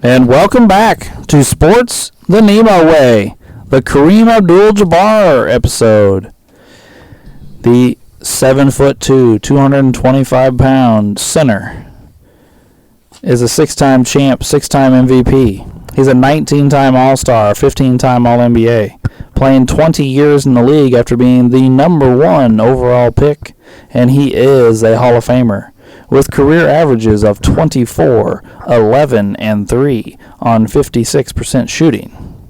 And welcome back to Sports the NEMO Way, the Kareem Abdul-Jabbar episode. The 7'2", 225-pound center is a six-time champ, six-time MVP. He's a 19-time All-Star, 15-time All-NBA, playing 20 years in the league after being the number one overall pick, and he is a Hall of Famer, with career averages of 24, 11, and 3 on 56% shooting.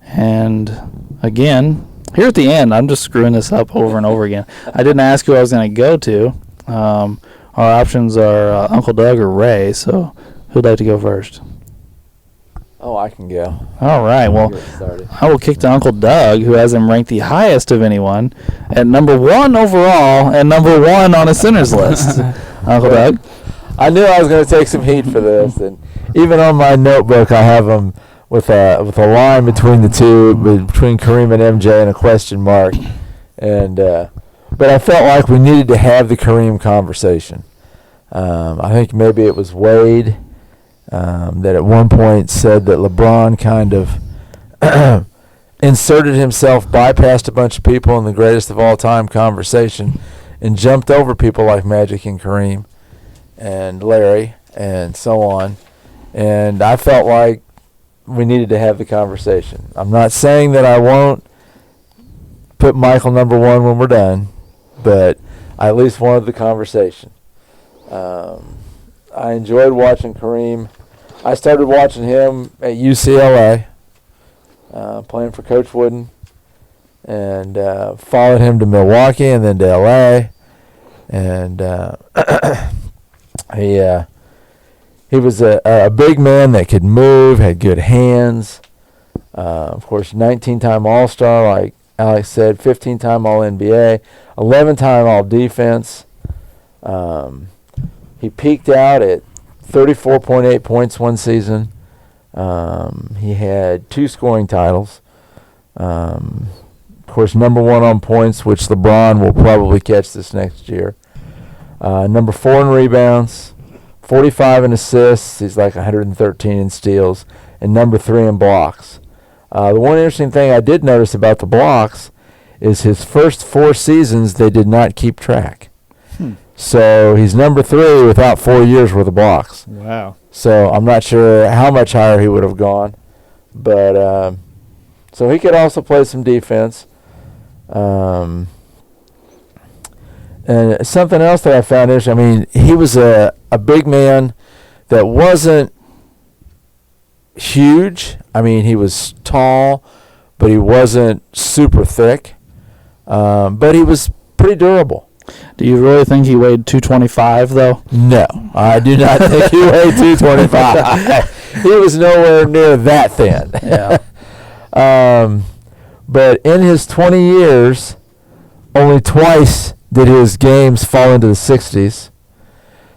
And again, here at the end, I'm just screwing this up over and over again. I didn't ask who I was going to go to. Our options are Uncle Doug or Ray, so who'd like to go first? Oh, I can go. All right, well, I will kick to Uncle Doug, who has him ranked the highest of anyone at number one overall and number one on a center's list. Uncle Doug? I knew I was going to take some heat for this, and even on my notebook, I have them with a line between the two, between Kareem and MJ, and a question mark. And but I felt like we needed to have the Kareem conversation. I think maybe it was Wade that at one point said that LeBron kind of inserted himself, bypassed a bunch of people in the greatest of all time conversation, and jumped over people like Magic and Kareem and Larry and so on. And I felt like we needed to have the conversation. I'm not saying that I won't put Michael number one when we're done, but I at least wanted the conversation. I enjoyed watching Kareem. I started watching him at UCLA, playing for Coach Wooden, and followed him to Milwaukee and then to LA. And he was a big man that could move, had good hands. Of course, 19-time All-Star, like Alex said, 15-time All-NBA, 11-time All-Defense. He peaked out at 34.8 points one season. He had 2 scoring titles. Of course, number one on points, which LeBron will probably catch this next year. Number 4 in rebounds, 45 in assists. He's like 113 in steals, and number 3 in blocks. The one interesting thing I did notice about the blocks is his first 4 seasons, they did not keep track. So he's number 3 without 4 years worth of blocks. Wow. So I'm not sure how much higher he would have gone. But so he could also play some defense. And something else that I found interesting, I mean, he was a big man that wasn't huge. I mean, he was tall, but he wasn't super thick. But he was pretty durable. Do you really think he weighed 225, though? No, I do not think he weighed 225. He was nowhere near that thin. Yeah. But in his 20 years, only twice did his games fall into the 60s.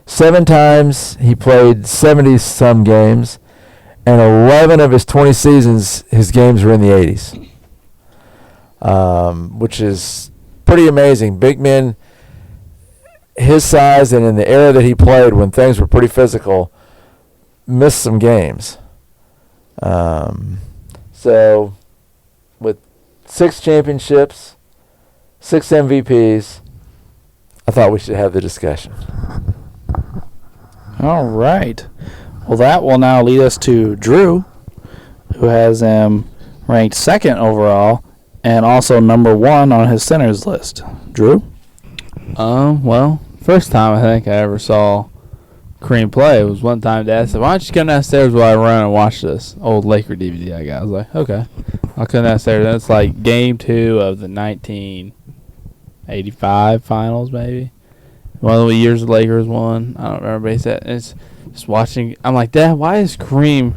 7 times he played 70-some games, and 11 of his 20 seasons, his games were in the 80s, which is pretty amazing. Big men his size and in the era that he played when things were pretty physical, missed some games. So with 6 championships, 6 MVPs, I thought we should have the discussion. All right. Well, that will now lead us to Drew, who has him ranked 2nd overall and also number 1 on his centers list. Drew? Well, first time I think I ever saw Kareem play was one time Dad said, "Why don't you come downstairs while I run and watch this old Laker DVD I got?" I was like, "Okay." I'll come downstairs. And it's like game 2 of the 1985 finals, maybe. One of the years the Lakers won. I don't remember. He said, it's just watching. I'm like, Dad, why is Kareem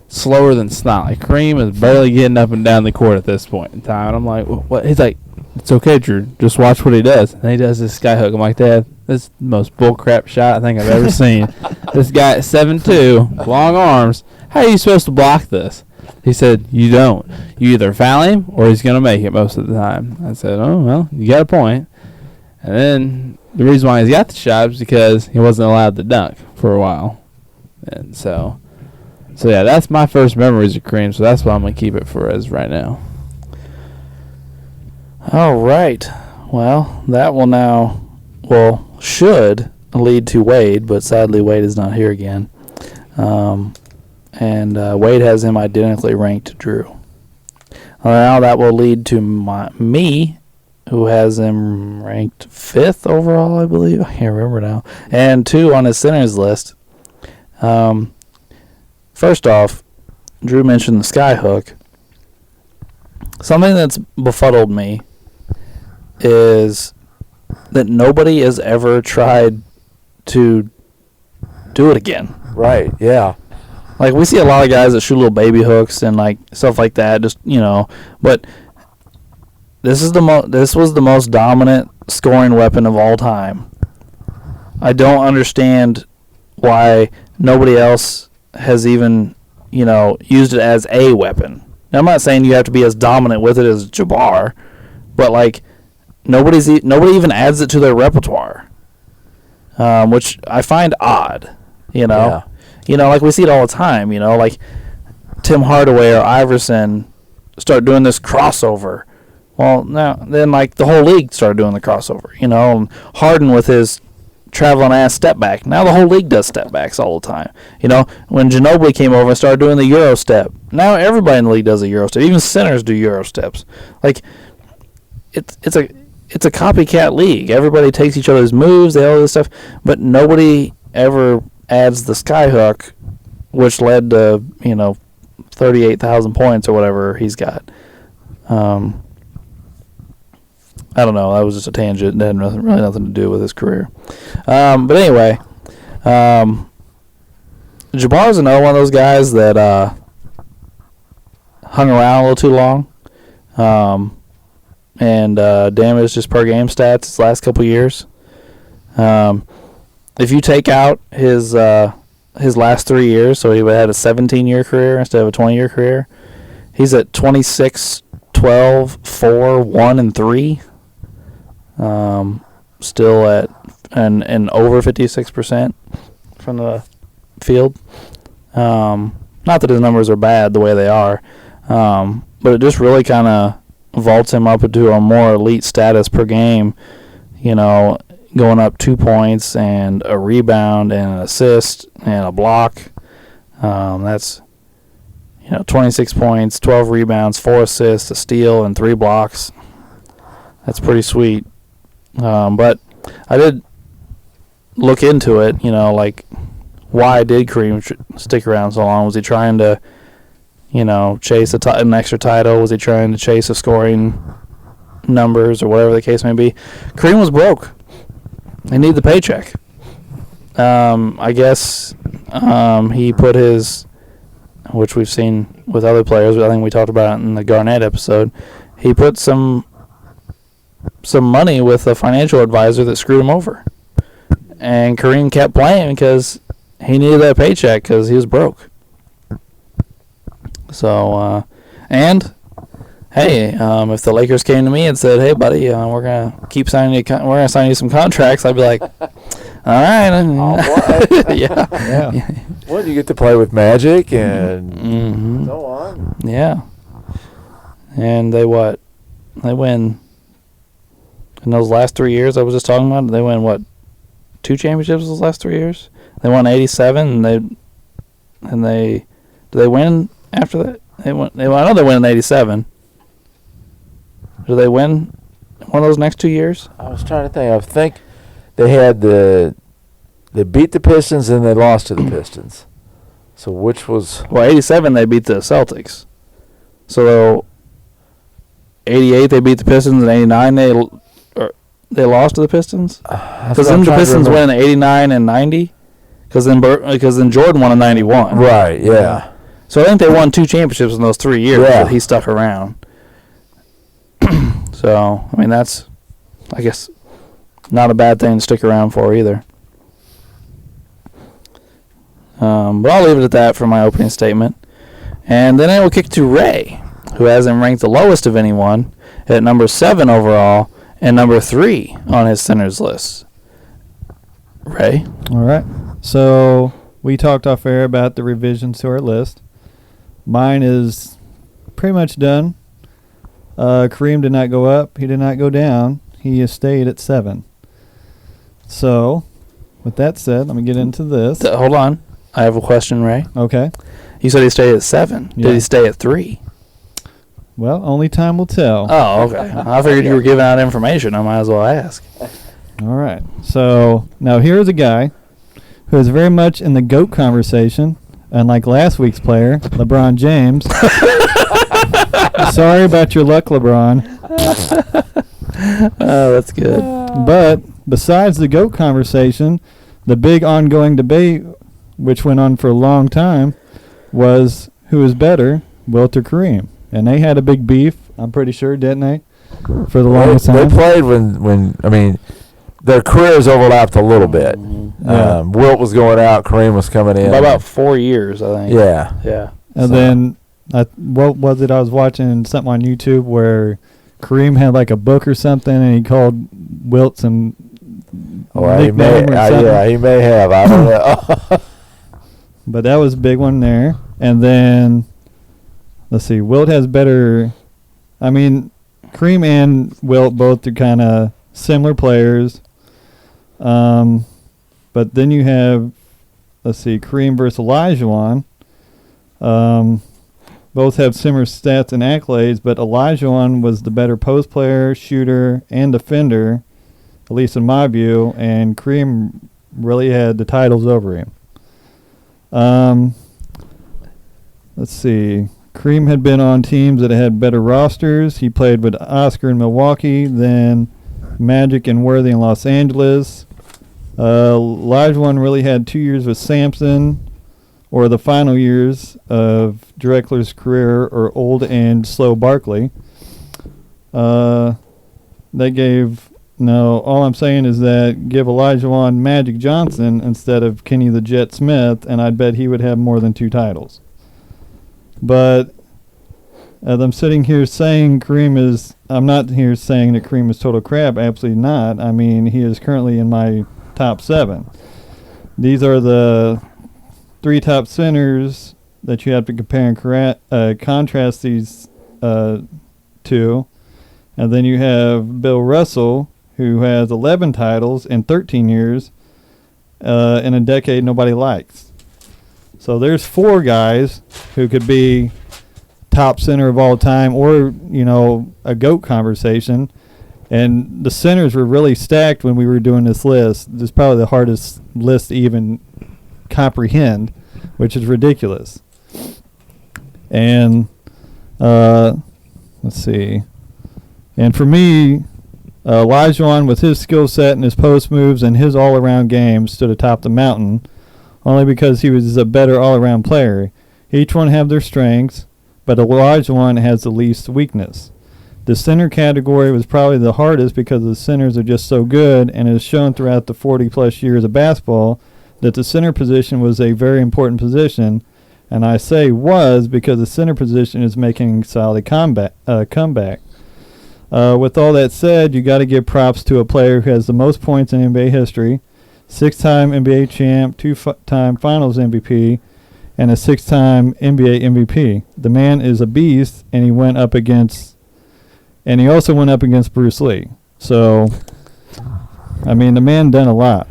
slower than snot? Like, Kareem is barely getting up and down the court at this point in time. And I'm like, what? He's like, "It's okay, Drew. Just watch what he does." And he does this sky hook. I'm like, Dad, this is the most bullcrap shot I think I've ever seen. This guy at 7'2", long arms. How are you supposed to block this? He said, "You don't. You either foul him or he's going to make it most of the time." I said, "Oh, well, you got a point." And then the reason why he's got the shot is because he wasn't allowed to dunk for a while. And so So, yeah, that's my first memories of Kareem, so that's why I'm going to keep it for as right now. All right. Well, that will now, should lead to Wade, but sadly Wade is not here again. And Wade has him identically ranked to Drew. Now that will lead to me, who has him ranked 5th overall, I believe. I can't remember now. And 2 on his centers list. First off, Drew mentioned the skyhook. Something that's befuddled me is that nobody has ever tried to do it again. Right, yeah. Like, we see a lot of guys that shoot little baby hooks and, like, stuff like that, just, but this was the most dominant scoring weapon of all time. I don't understand why nobody else has even, used it as a weapon. Now, I'm not saying you have to be as dominant with it as Jabbar, but, like, nobody even adds it to their repertoire, which I find odd, Yeah. Like we see it all the time, like Tim Hardaway or Iverson start doing this crossover. Well, then like the whole league started doing the crossover, and Harden with his traveling ass step back. Now the whole league does step backs all the time. When Ginobili came over and started doing the Euro step, now everybody in the league does a Euro step. Even centers do Euro steps. Like it's a copycat league. Everybody takes each other's moves, they all this stuff, but nobody ever adds the skyhook, which led to 38,000 points or whatever he's got. I don't know. That was just a tangent. It had really nothing to do with his career. But anyway, Jabbar's another one of those guys that hung around a little too long and damaged his per game stats his last couple years. If you take out his last 3 years, so he had a 17-year career instead of a 20-year career, he's at 26, 12, 4, 1, and 3. Still at and over 56% from the field. Not that his numbers are bad the way they are, but it just really kind of vaults him up into a more elite status per game, going up 2 points and a rebound and an assist and a block. That's 26 points, 12 rebounds, 4 assists, a steal, and 3 blocks. That's pretty sweet. But I did look into it, like why did Kareem stick around so long? Was he trying to, chase an extra title? Was he trying to chase a scoring numbers or whatever the case may be? Kareem was broke. He needed the paycheck. I guess he put his, which we've seen with other players, I think we talked about it in the Garnett episode, he put some money with a financial advisor that screwed him over. And Kareem kept playing because he needed that paycheck because he was broke. So, and hey, if the Lakers came to me and said, "Hey, buddy, we're gonna keep signing you. We're gonna sign you some contracts," I'd be like, "All right, yeah." Well, you get to play with Magic and so on. Yeah, and they win in those last 3 years I was just talking about. They win 2 championships those last 3 years. They won 87, and they do they win after that? I know they win in 87. Do they win one of those next 2 years? I was trying to think. I think they had they beat the Pistons and they lost to the Pistons. So which was 87 they beat the Celtics. So 88 they beat the Pistons, and 89 they lost to the Pistons. Because then the Pistons win in 89 and 90. Because then Jordan won in 91. Right. Yeah. So I think they won 2 championships in those 3 years that he stuck around. So, I mean, that's, I guess, not a bad thing to stick around for either. But I'll leave it at that for my opening statement. And then I will kick to Ray, who has him ranked the lowest of anyone at number 7 overall and number 3 on his centers list. Ray? All right. So we talked off air about the revisions to our list. Mine is pretty much done. Kareem did not go up. He did not go down. He has stayed at 7. So, with that said, let me get into this. Hold on. I have a question, Ray. Okay. You said he stayed at 7. Yeah. Did he stay at 3? Well, only time will tell. Oh, okay. I figured you were giving out information. I might as well ask. All right. So, now here's a guy who is very much in the GOAT conversation, unlike last week's player, LeBron James. Sorry about your luck, LeBron. Oh, that's good. But besides the GOAT conversation, the big ongoing debate, which went on for a long time, was who is better, Wilt or Kareem? And they had a big beef, I'm pretty sure, didn't they? For the longest They time. played when I mean, their careers overlapped a little bit. Yeah. Wilt was going out, Kareem was coming in. By about 4 years, I think. Yeah. Yeah. And then, what was it? I was watching something on YouTube where Kareem had like a book or something, and he called Wilt some nickname or something. Yeah, he may have. I don't know. But that was a big one there. And then, let's see, Wilt has better. I mean, Kareem and Wilt both are kind of similar players. But then you have, let's see, Kareem versus Olajuwon. Both have similar stats and accolades, but Olajuwon was the better post player, shooter, and defender, at least in my view, and Kareem really had the titles over him. Let's see. Kareem had been on teams that had better rosters. He played with Oscar in Milwaukee, then Magic and Worthy in Los Angeles. Olajuwon really had 2 years with Sampson, or the final years of Drexler's career, or old and slow Barkley. All I'm saying is that give Olajuwon Magic Johnson instead of Kenny the Jet Smith, and I'd bet he would have more than 2 titles. But as I'm sitting here saying I'm not here saying that Kareem is total crap, absolutely not. I mean, he is currently in my top 7. These are the 3 top centers that you have to compare and contrast these two. And then you have Bill Russell, who has 11 titles in 13 years in a decade nobody likes. So there's 4 guys who could be top center of all time, or, a GOAT conversation. And the centers were really stacked when we were doing this list. This is probably the hardest list to even comprehend, which is ridiculous. And let's see. And for me, Olajuwon, with his skill set and his post moves and his all-around game, stood atop the mountain, only because he was a better all-around player. Each one have their strengths, but Olajuwon has the least weakness. The center category was probably the hardest because the centers are just so good, and it is shown throughout the 40-plus years of basketball that the center position was a very important position, and I say was because the center position is making a solid comeback. With all that said, you got to give props to a player who has the most points in NBA history, 6-time NBA champ, 2-time Finals MVP, and a 6-time NBA MVP. The man is a beast, and he also went up against Bruce Lee. So, I mean, the man done a lot.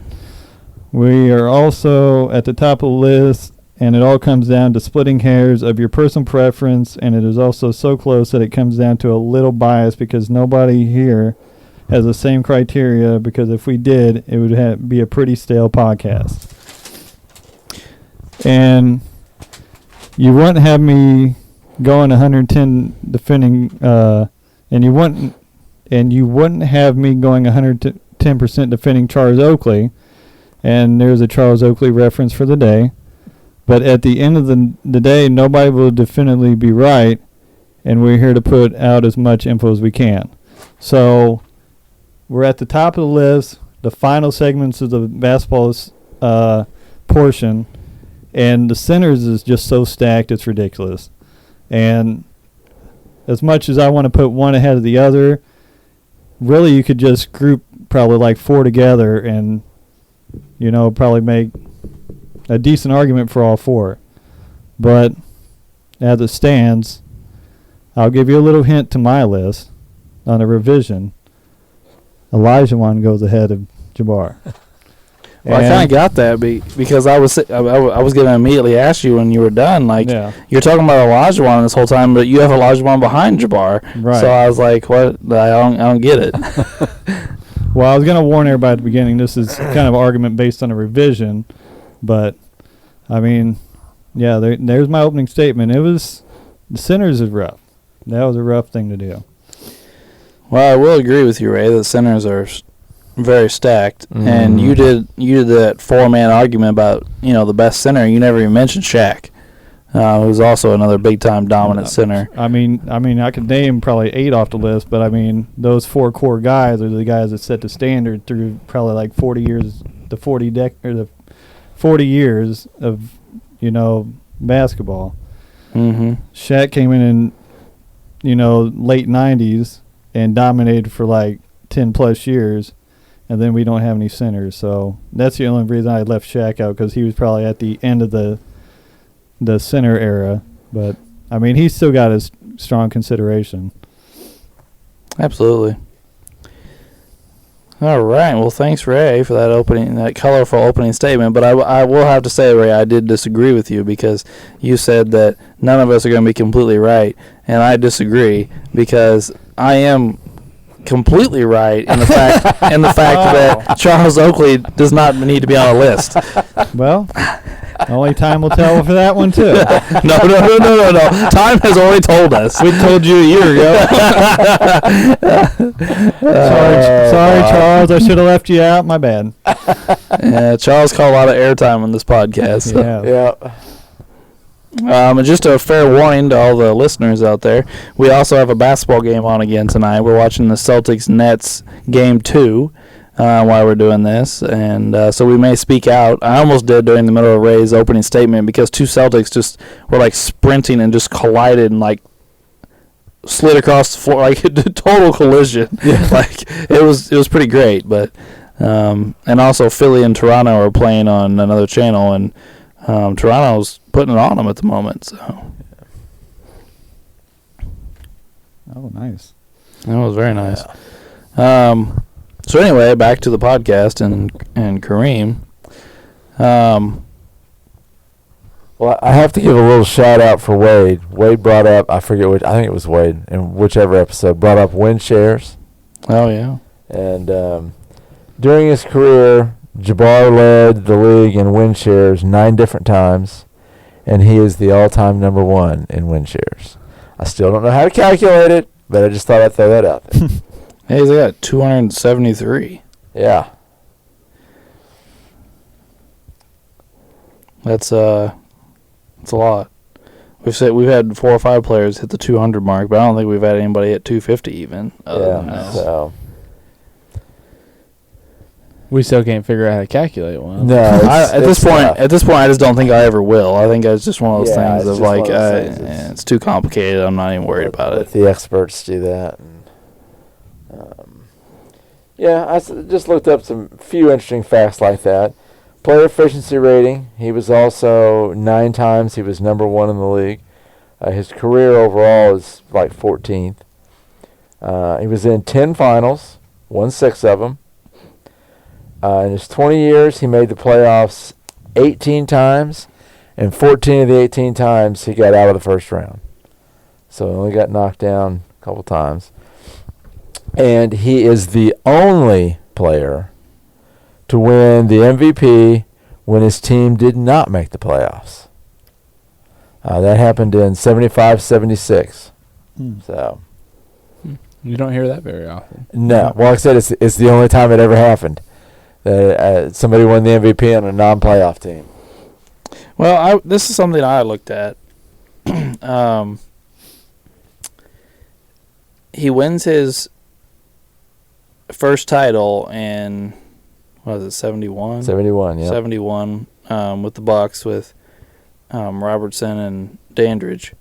We are also at the top of the list, and it all comes down to splitting hairs of your personal preference, and it is also so close that it comes down to a little bias because nobody here has the same criteria, because if we did, it would be a pretty stale podcast. And you wouldn't have me going 110 defending, and you wouldn't have me going 110% defending Charles Oakley, and there's a Charles Oakley reference for the day. But at the end of the day, nobody will definitively be right, and we're here to put out as much info as we can. So we're at the top of the list, the final segments of the basketball portion, and the centers is just so stacked, it's ridiculous. And as much as I want to put one ahead of the other, really you could just group probably like 4 together and, probably make a decent argument for all four. But as it stands, I'll give you a little hint to my list. On a revision, Olajuwon goes ahead of Jabbar. Well, I kind of got that because I was going to immediately ask you when you were done. Like, you're talking about Olajuwon this whole time, but you have Olajuwon behind Jabbar. Right. So I was like, what? I don't get it. Well, I was going to warn everybody at the beginning. This is kind of an argument based on a revision, but I mean, yeah, there's my opening statement. The centers is rough. That was a rough thing to do. Well, I will agree with you, Ray, that centers are very stacked, and you did that 4-man argument about the best center. You never even mentioned Shaq, who's also another big time dominant center. I mean, I could name probably 8 off the list, but I mean, those 4 core guys are the guys that set the standard through probably like 40 years, the 40 years of basketball. Mm-hmm. Shaq came in late 90s and dominated for like 10 plus years, and then we don't have any centers. So that's the only reason I left Shaq out, because he was probably at the end of the center era. But I mean, he's still got his strong consideration. Absolutely. All right. Well, thanks, Ray, for that colorful opening statement. But I will have to say, Ray, I did disagree with you, because you said that none of us are going to be completely right, and I disagree, because I am completely right in the fact that Charles Oakley does not need to be on a list. Well, only time will tell for that one too. No. Time has already told us. We told you a year ago. Sorry, Charles. I should have left you out. My bad. Yeah, Charles caught a lot of airtime on this podcast. So. Yeah. And just a fair warning to all the listeners out there, we also have a basketball game on again tonight. We're watching the Celtics-Nets Game 2 while we're doing this, and so we may speak out. I almost did during the middle of Ray's opening statement, because 2 Celtics just were like sprinting and just collided and like slid across the floor, like a total collision. Yeah. Like it was pretty great, but and also Philly and Toronto are playing on another channel, and Toronto's putting it on them at the moment. So. Oh, nice. That was very nice. Yeah. So anyway, back to the podcast and Kareem. Well, I have to give a little shout out for Wade. Wade brought up, I think it was Wade, in whichever episode, brought up win shares. Oh, yeah. And during his career, Jabbar led the league in win shares 9 different times, and he is the all-time number 1 in win shares. I still don't know how to calculate it, but I just thought I'd throw that out there. Hey, they got 273. Yeah. That's a lot. We've had 4 or 5 players hit the 200 mark, but I don't think we've had anybody hit 250 even. So we still can't figure out how to calculate one. No, at this point, I just don't think I ever will. I think it's just one of those things of like, it's too complicated. I'm not even worried about it. The experts do that. And, I just looked up some few interesting facts like that. Player efficiency rating, he was also 9 times he was number 1 in the league. His career overall is like 14th. He was in 10 finals, won 6 of them. In his 20 years, he made the playoffs 18 times, and 14 of the 18 times he got out of the first round. So he only got knocked down a couple times. And he is the only player to win the MVP when his team did not make the playoffs. That happened in 75-76. So you don't hear that very often. No. Well, like I said, it's the only time it ever happened. Somebody won the MVP on a non-playoff team. Well, this is something I looked at. He wins his first title in, what was it, 71? 71, yeah. 71 with the Bucks with Robertson and Dandridge.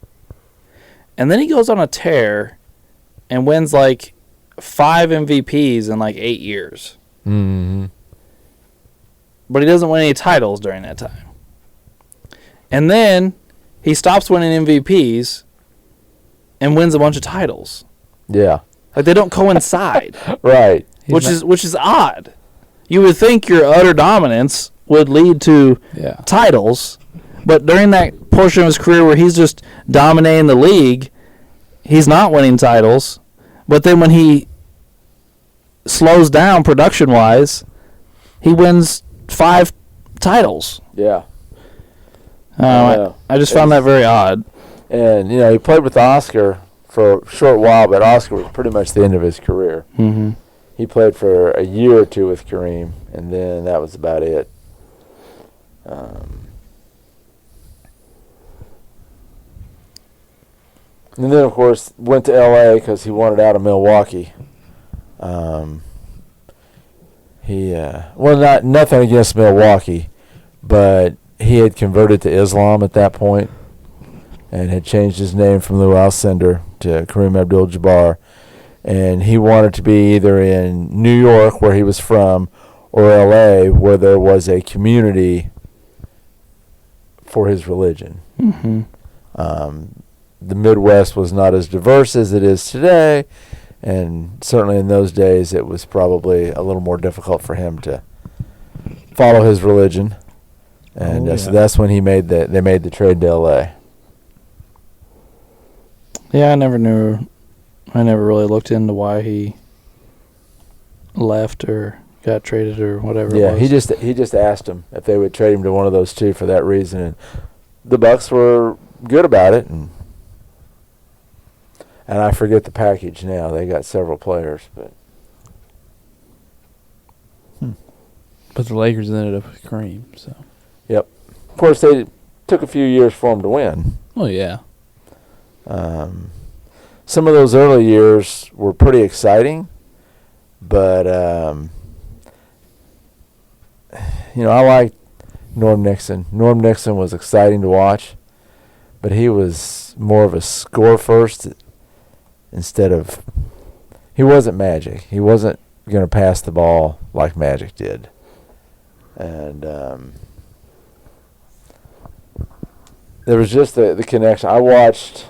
And then he goes on a tear and wins like 5 MVPs in like 8 years. Mm-hmm. But he doesn't win any titles during that time. And then he stops winning MVPs and wins a bunch of titles. Yeah. Like they don't coincide. Right. which is odd. You would think your utter dominance would lead to titles, but during that portion of his career where he's just dominating the league, he's not winning titles. But then when he slows down production-wise, he wins 5 titles. Yeah. I just found that very odd. And, he played with Oscar for a short while, but Oscar was pretty much the end of his career. Mm-hmm. He played for a year or two with Kareem, and then that was about it. And then, of course, went to L.A. because he wanted out of Milwaukee. Nothing against Milwaukee, but he had converted to Islam at that point and had changed his name from Lou Alcindor to Kareem Abdul-Jabbar. And he wanted to be either in New York, where he was from, or L.A., where there was a community for his religion. Mm-hmm. The Midwest was not as diverse as it is today, and certainly in those days it was probably a little more difficult for him to follow his religion. And so that's when they made the trade to L.A. Yeah, I never really looked into why he left or got traded or whatever. Yeah, it was. he just asked him if they would trade him to one of those two for that reason, and the Bucks were good about it. And I forget the package now. They got several players, but the Lakers ended up with Kareem. So. Yep. Of course, they took a few years for him to win. Oh yeah. Some of those early years were pretty exciting, but I liked Norm Nixon. Norm Nixon was exciting to watch, but he was more of a score first instead of. He wasn't Magic. He wasn't going to pass the ball like Magic did, and there was just the connection. I watched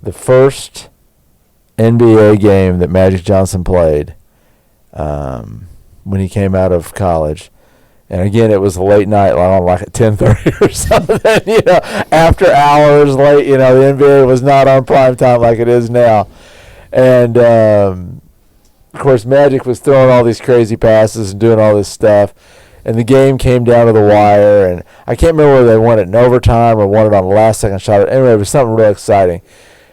the first NBA game that Magic Johnson played when he came out of college. And again, it was a late night, like at 10:30 or something, after hours late. The NBA was not on prime time like it is now. And, of course, Magic was throwing all these crazy passes and doing all this stuff. And the game came down to the wire. And I can't remember whether they won it in overtime or won it on the last second shot. Anyway, it was something real exciting.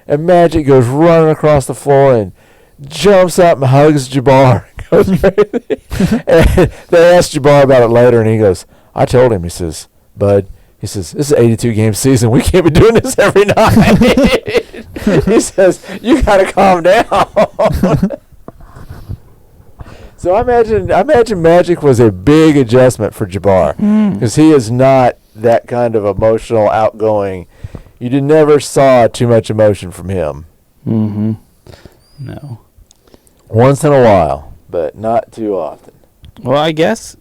And Magic goes running across the floor and jumps up and hugs Jabbar. Goes crazy. And they asked Jabbar about it later, and he goes, I told him, he says, Bud, this is an 82-game season. We can't be doing this every night. He says, you got to calm down. So I imagine Magic was a big adjustment for Jabbar because he is not that kind of emotional, outgoing. You never saw too much emotion from him. Mm-hmm. No. Once in a while, but not too often. Well, I guess,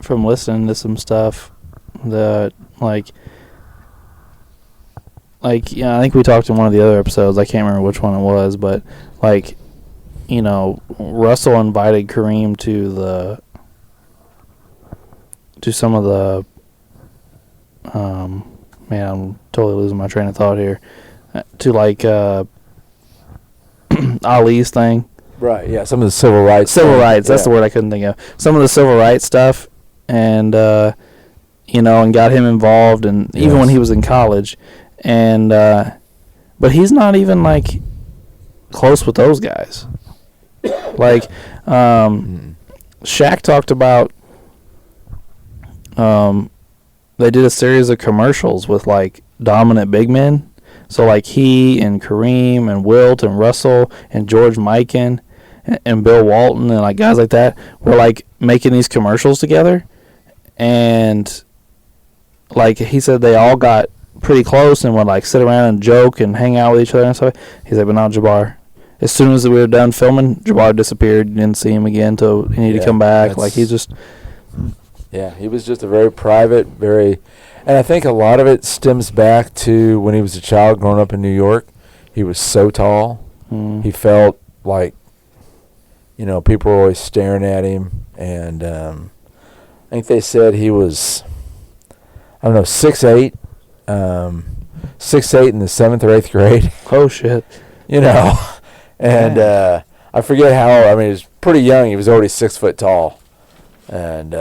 from listening to some stuff that, I think we talked in one of the other episodes. I can't remember which one it was, but, Russell invited Kareem to some of the, man, I'm totally losing my train of thought here, to, Ali's thing. Right, yeah, some of the civil rights. That's the word I couldn't think of. Some of the civil rights stuff, and, and got him involved, and even when he was in college. And, but he's not even, close with those guys. Shaq talked about, they did a series of commercials with, dominant big men. So, he and Kareem and Wilt and Russell and George Mikan and Bill Walton and, guys like that were, making these commercials together. And, he said they all got pretty close and would, sit around and joke and hang out with each other and stuff. He's like, but not Jabbar. As soon as we were done filming, Jabbar disappeared. You didn't see him again until he needed to come back. He's just... Yeah, he was just a very private, very... And I think a lot of it stems back to when he was a child growing up in New York. He was so tall. He felt like, people were always staring at him. And I think they said he was, 6'8", 6'8" in the 7th or 8th grade. Oh, shit. And I forget how, he was pretty young. He was already 6 foot tall. And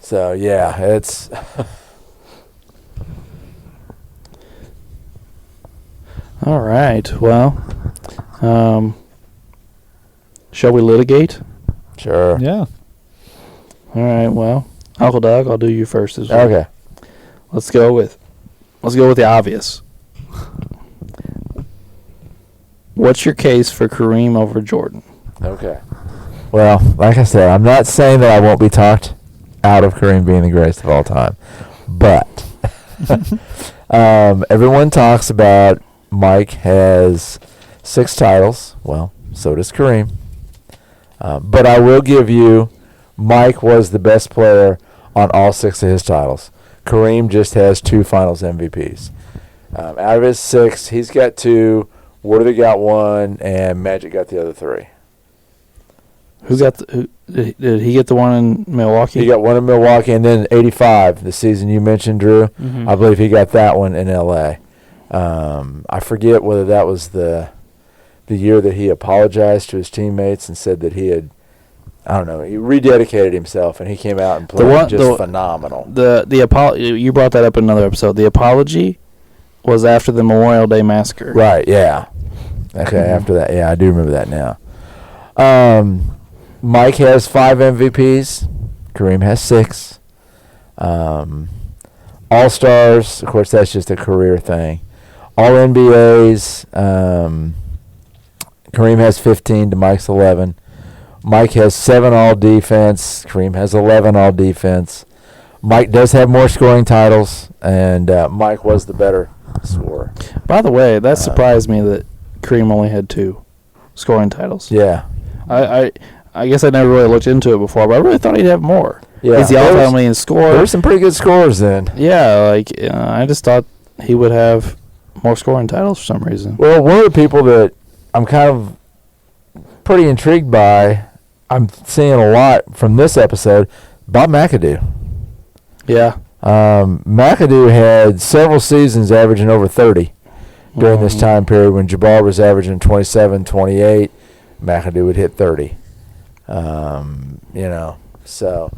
so, yeah, it's... All right. Well, shall we litigate? Sure. Yeah. All right. Well, Uncle Doug, I'll do you first as well. Okay. Let's go with the obvious. What's your case for Kareem over Jordan? Okay. Well, like I said, I'm not saying that I won't be talked out of Kareem being the greatest of all time, but everyone talks about Mike has 6 titles. Well, so does Kareem. But I will give you, Mike was the best player on all 6 of his titles. Kareem just has 2 Finals MVPs. Out of his 6, he's got 2. Worthy got 1, and Magic got the other 3. Did he get the one in Milwaukee? He got 1 in Milwaukee, and then 85, the season you mentioned, Drew. Mm-hmm. I believe he got that one in L.A. I forget whether that was the year that he apologized to his teammates and said that he had, he rededicated himself, and he came out and played phenomenal. You brought that up in another episode. The apology was after the Memorial Day Massacre. Right, yeah. Okay, after that. Yeah, I do remember that now. Mike has 5 MVPs. Kareem has 6. All-Stars, of course, that's just a career thing. All-NBAs, Kareem has 15 to Mike's 11. Mike has 7 All-Defense. Kareem has 11 All-Defense. Mike does have more scoring titles, and Mike was the better scorer. By the way, that surprised me that Kareem only had 2 scoring titles. Yeah. I guess I never really looked into it before, but I really thought he'd have more. Yeah. He's the all-time leading scorer. There were some pretty good scorers then. Yeah, I just thought he would have more scoring titles for some reason. Well, one of the people that I'm kind of pretty intrigued by, I'm seeing a lot from this episode, Bob McAdoo. Yeah. McAdoo had several seasons averaging over 30 during this time period. When Jabbar was averaging 27, 28, McAdoo would hit 30. So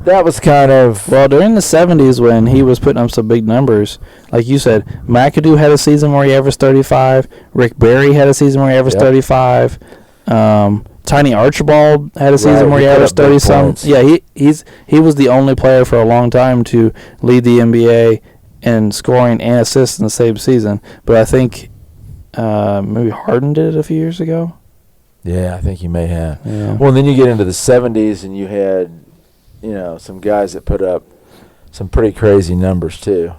that was kind of... Well, during the 70s when he was putting up some big numbers, like you said, McAdoo had a season where he averaged 35. Rick Barry had a season where he averaged 35. Tiny Archibald had a season where he averaged 30-some. Yeah, he was the only player for a long time to lead the NBA in scoring and assists in the same season. But I think maybe Harden did it a few years ago. Yeah, I think you may have. Yeah. Well, then you get into the 70s, and you had, some guys that put up some pretty crazy numbers, too.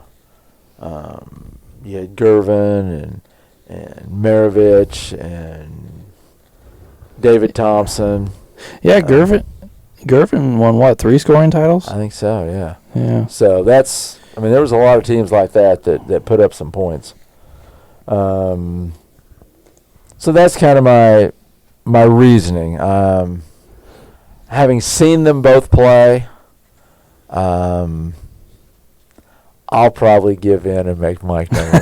You had Gervin and Maravich and David Thompson. Yeah, Gervin won, 3 scoring titles? I think so, yeah. Yeah. So that's, there was a lot of teams like that put up some points. So that's kind of my reasoning. Having seen them both play, I'll probably give in and make Mike number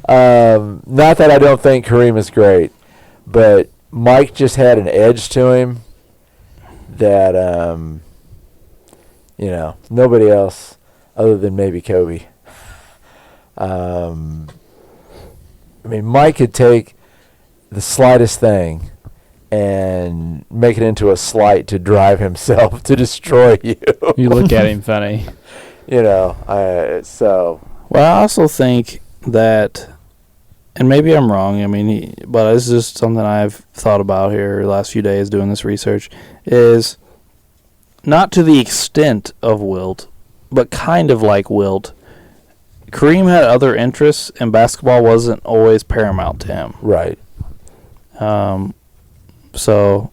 1. Not that I don't think Kareem is great, but Mike just had an edge to him that, nobody else other than maybe Kobe. Mike could take the slightest thing and make it into a slight to drive himself to destroy you. You look at him funny. So. Well, I also think that, and maybe I'm wrong, but it's just something I've thought about here the last few days doing this research, is not to the extent of Wilt, but kind of like Wilt. Kareem had other interests, and basketball wasn't always paramount to him. Right. So,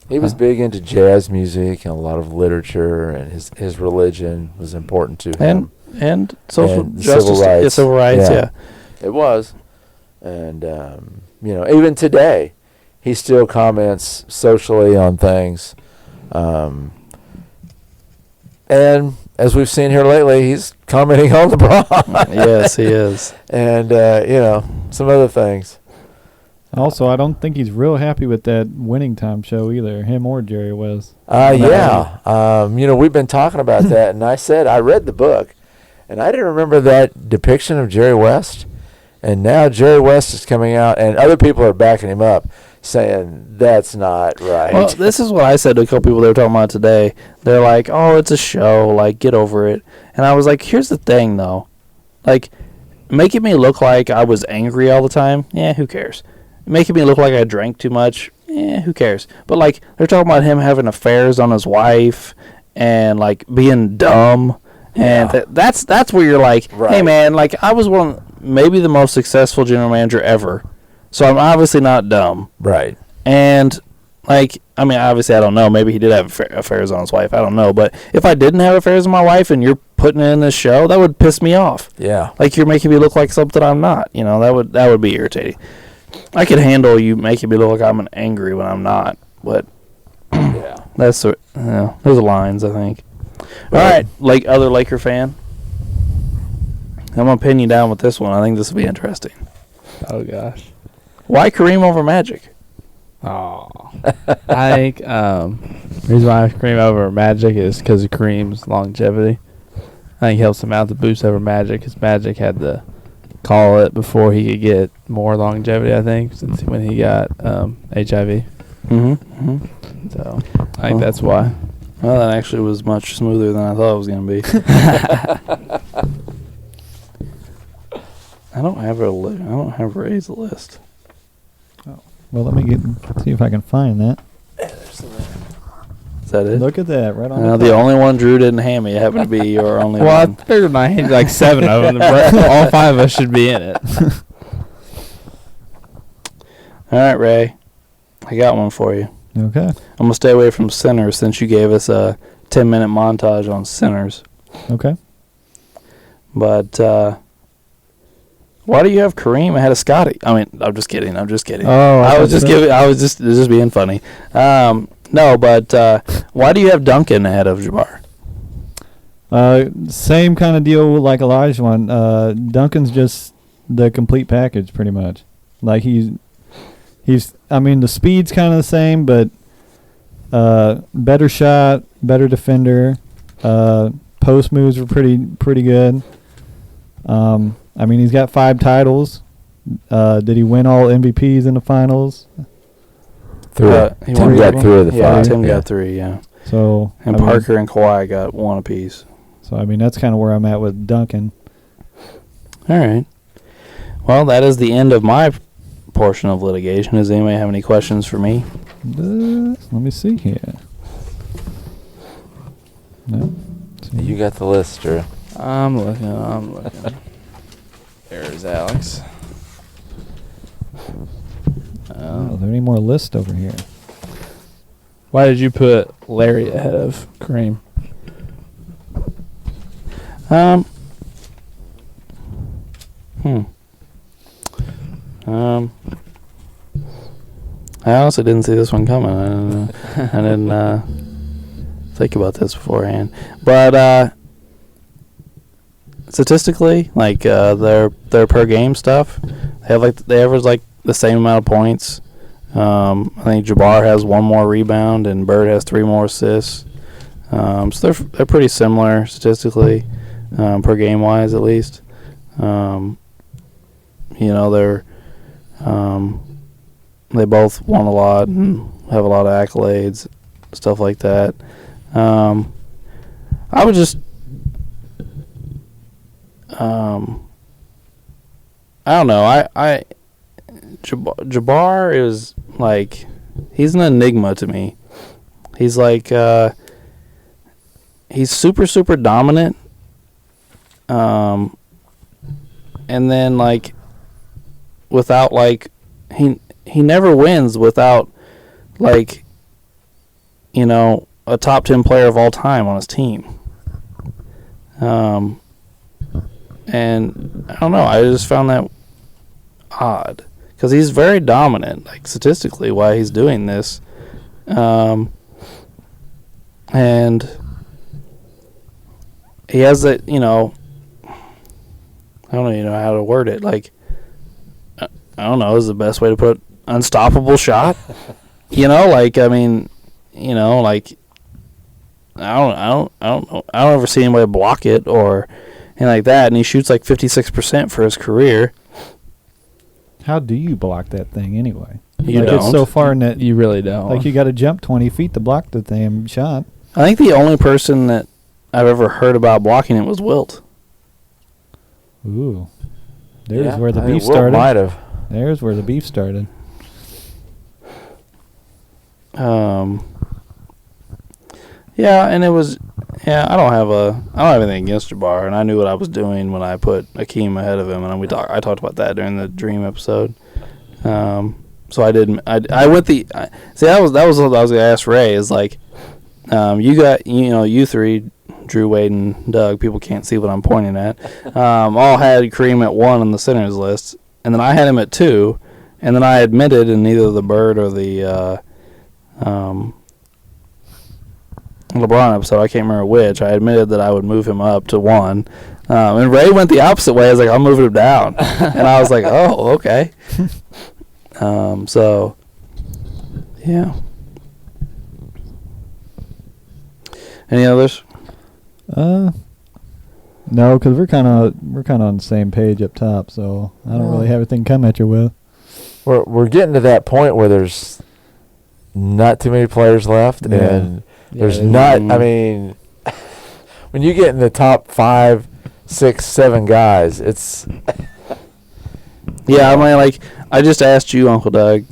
He was big into jazz music and a lot of literature, and his religion was important to him. And social And justice, civil rights. civil rights, Yeah. It was. And, even today, he still comments socially on things. And as we've seen here lately, he's commenting on LeBron. Yes, he is. And, some other things. Also, I don't think he's real happy with that Winning Time show either, him or Jerry West. Yeah. We've been talking about that, and I read the book, and I didn't remember that depiction of Jerry West. And now Jerry West is coming out, and other people are backing him up, saying that's not right. Well, this is what I said to a couple people they were talking about today. They're like, oh, it's a show, like, get over it. And I was like, here's the thing, though. Like, making me look like I was angry all the time, yeah, who cares? Making me look like I drank too much, who cares? But, like, they're talking about him having affairs on his wife and, like, being dumb. And that's where you're like, Right. hey, man, like, I was maybe the most successful general manager ever. So I'm obviously not dumb. Right. And, like, I mean, obviously I don't know. Maybe he did have affairs on his wife. I don't know. But if I didn't have affairs on my wife and you're putting it in this show, that would piss me off. Yeah. Like, you're making me look like something I'm not. You know, that would be irritating. I could handle you making me look like I'm angry when I'm not. But Yeah. those are lines, I think. All right, like other Laker fan. I'm going to pin you down with this one. I think this will be interesting. Oh gosh. Why Kareem over Magic? Oh, I think reason why I Kareem over Magic is because of Kareem's longevity. I think it helps him out to boost over Magic because Magic had to call it before he could get more longevity. I think since when he got HIV. So I think that's why. Well, that actually was much smoother than I thought it was going to be. I don't have Ray's list. Well, let me see if I can find that. Is that it? Look at that, right on The only one Drew didn't hand me happened to be your only Well, I one. figured I had like 7 of them. All 5 of us should be in it. All right, Ray. I got one for you. Okay. I'm going to stay away from Sinners since you gave us a 10-minute montage on Sinners. Okay. But why do you have Kareem ahead of Scotty? I mean, I'm just kidding. Oh, I was just being funny. No, but why do you have Duncan ahead of Jabbar? Same kind of deal like Elijah one. Duncan's just the complete package, pretty much. Like he's. I mean, the speed's kind of the same, but better shot, better defender. Post moves were pretty good. I mean, he's got 5 titles. Did he win all MVPs in the finals? 3. Tim got 3 of the 5. Yeah, Tim got 3, yeah. So And Parker and Kawhi got 1 apiece. So, I mean, that's kind of where I'm at with Duncan. All right. Well, that is the end of my portion of litigation. Does anybody have any questions for me? Let me see here. No. You got the list, Drew. I'm looking. There's Alex. Are there any more lists over here? Why did you put Larry ahead of Kareem? I honestly didn't see this one coming. I didn't think about this beforehand. But statistically, like their per game stuff, they average like the same amount of points. I think Jabbar has 1 more rebound and Bird has 3 more assists. So they're pretty similar statistically, per game wise at least. They both won a lot and have a lot of accolades, stuff like that. I would just I don't know. Jabbar is like, he's an enigma to me. He's like he's super dominant. And then like without like he never wins without like a top 10 player of all time on his team. And I don't know. I just found that odd because he's very dominant, like statistically, why he's doing this. And he has that, I don't even know how to word it. Like, I don't know, is the best way to put it, unstoppable shot. Like, I mean, like, I don't know. I don't ever see anybody block it or anything like that. And he shoots like 56% for his career. How do you block that thing anyway? You like don't. It's so far in that You really don't. like you got to jump 20 feet to block the damn shot. I think the only person that I've ever heard about blocking it was Wilt. Ooh, there's Yeah, where the I think beef Wilt started. might have. There's where the beef started. Yeah, and it was. Yeah, I don't have anything against Jabbar, and I knew what I was doing when I put Akeem ahead of him, and I talked about that during the Dream episode. So I didn't. I went the. See, that was what I was going to ask Ray. Is like, you got you three, Drew, Wade, and Doug. People can't see what I'm pointing at. All had Kareem at 1 on the centers list, and then I had him at 2, and then I admitted in either the Bird or the LeBron episode, I can't remember which, I admitted that I would move him up to 1. And Ray went the opposite way. I was like, I'm moving him down. And I was like, oh, okay. So, yeah. Any others? No, because we're kind of on the same page up top, so I don't really have anything to come at you with. We're getting to that point where there's not too many players left, and there's not. I mean, when you get in the top 5, 6, 7 guys, it's. Yeah, I mean, like, I just asked you, Uncle Doug,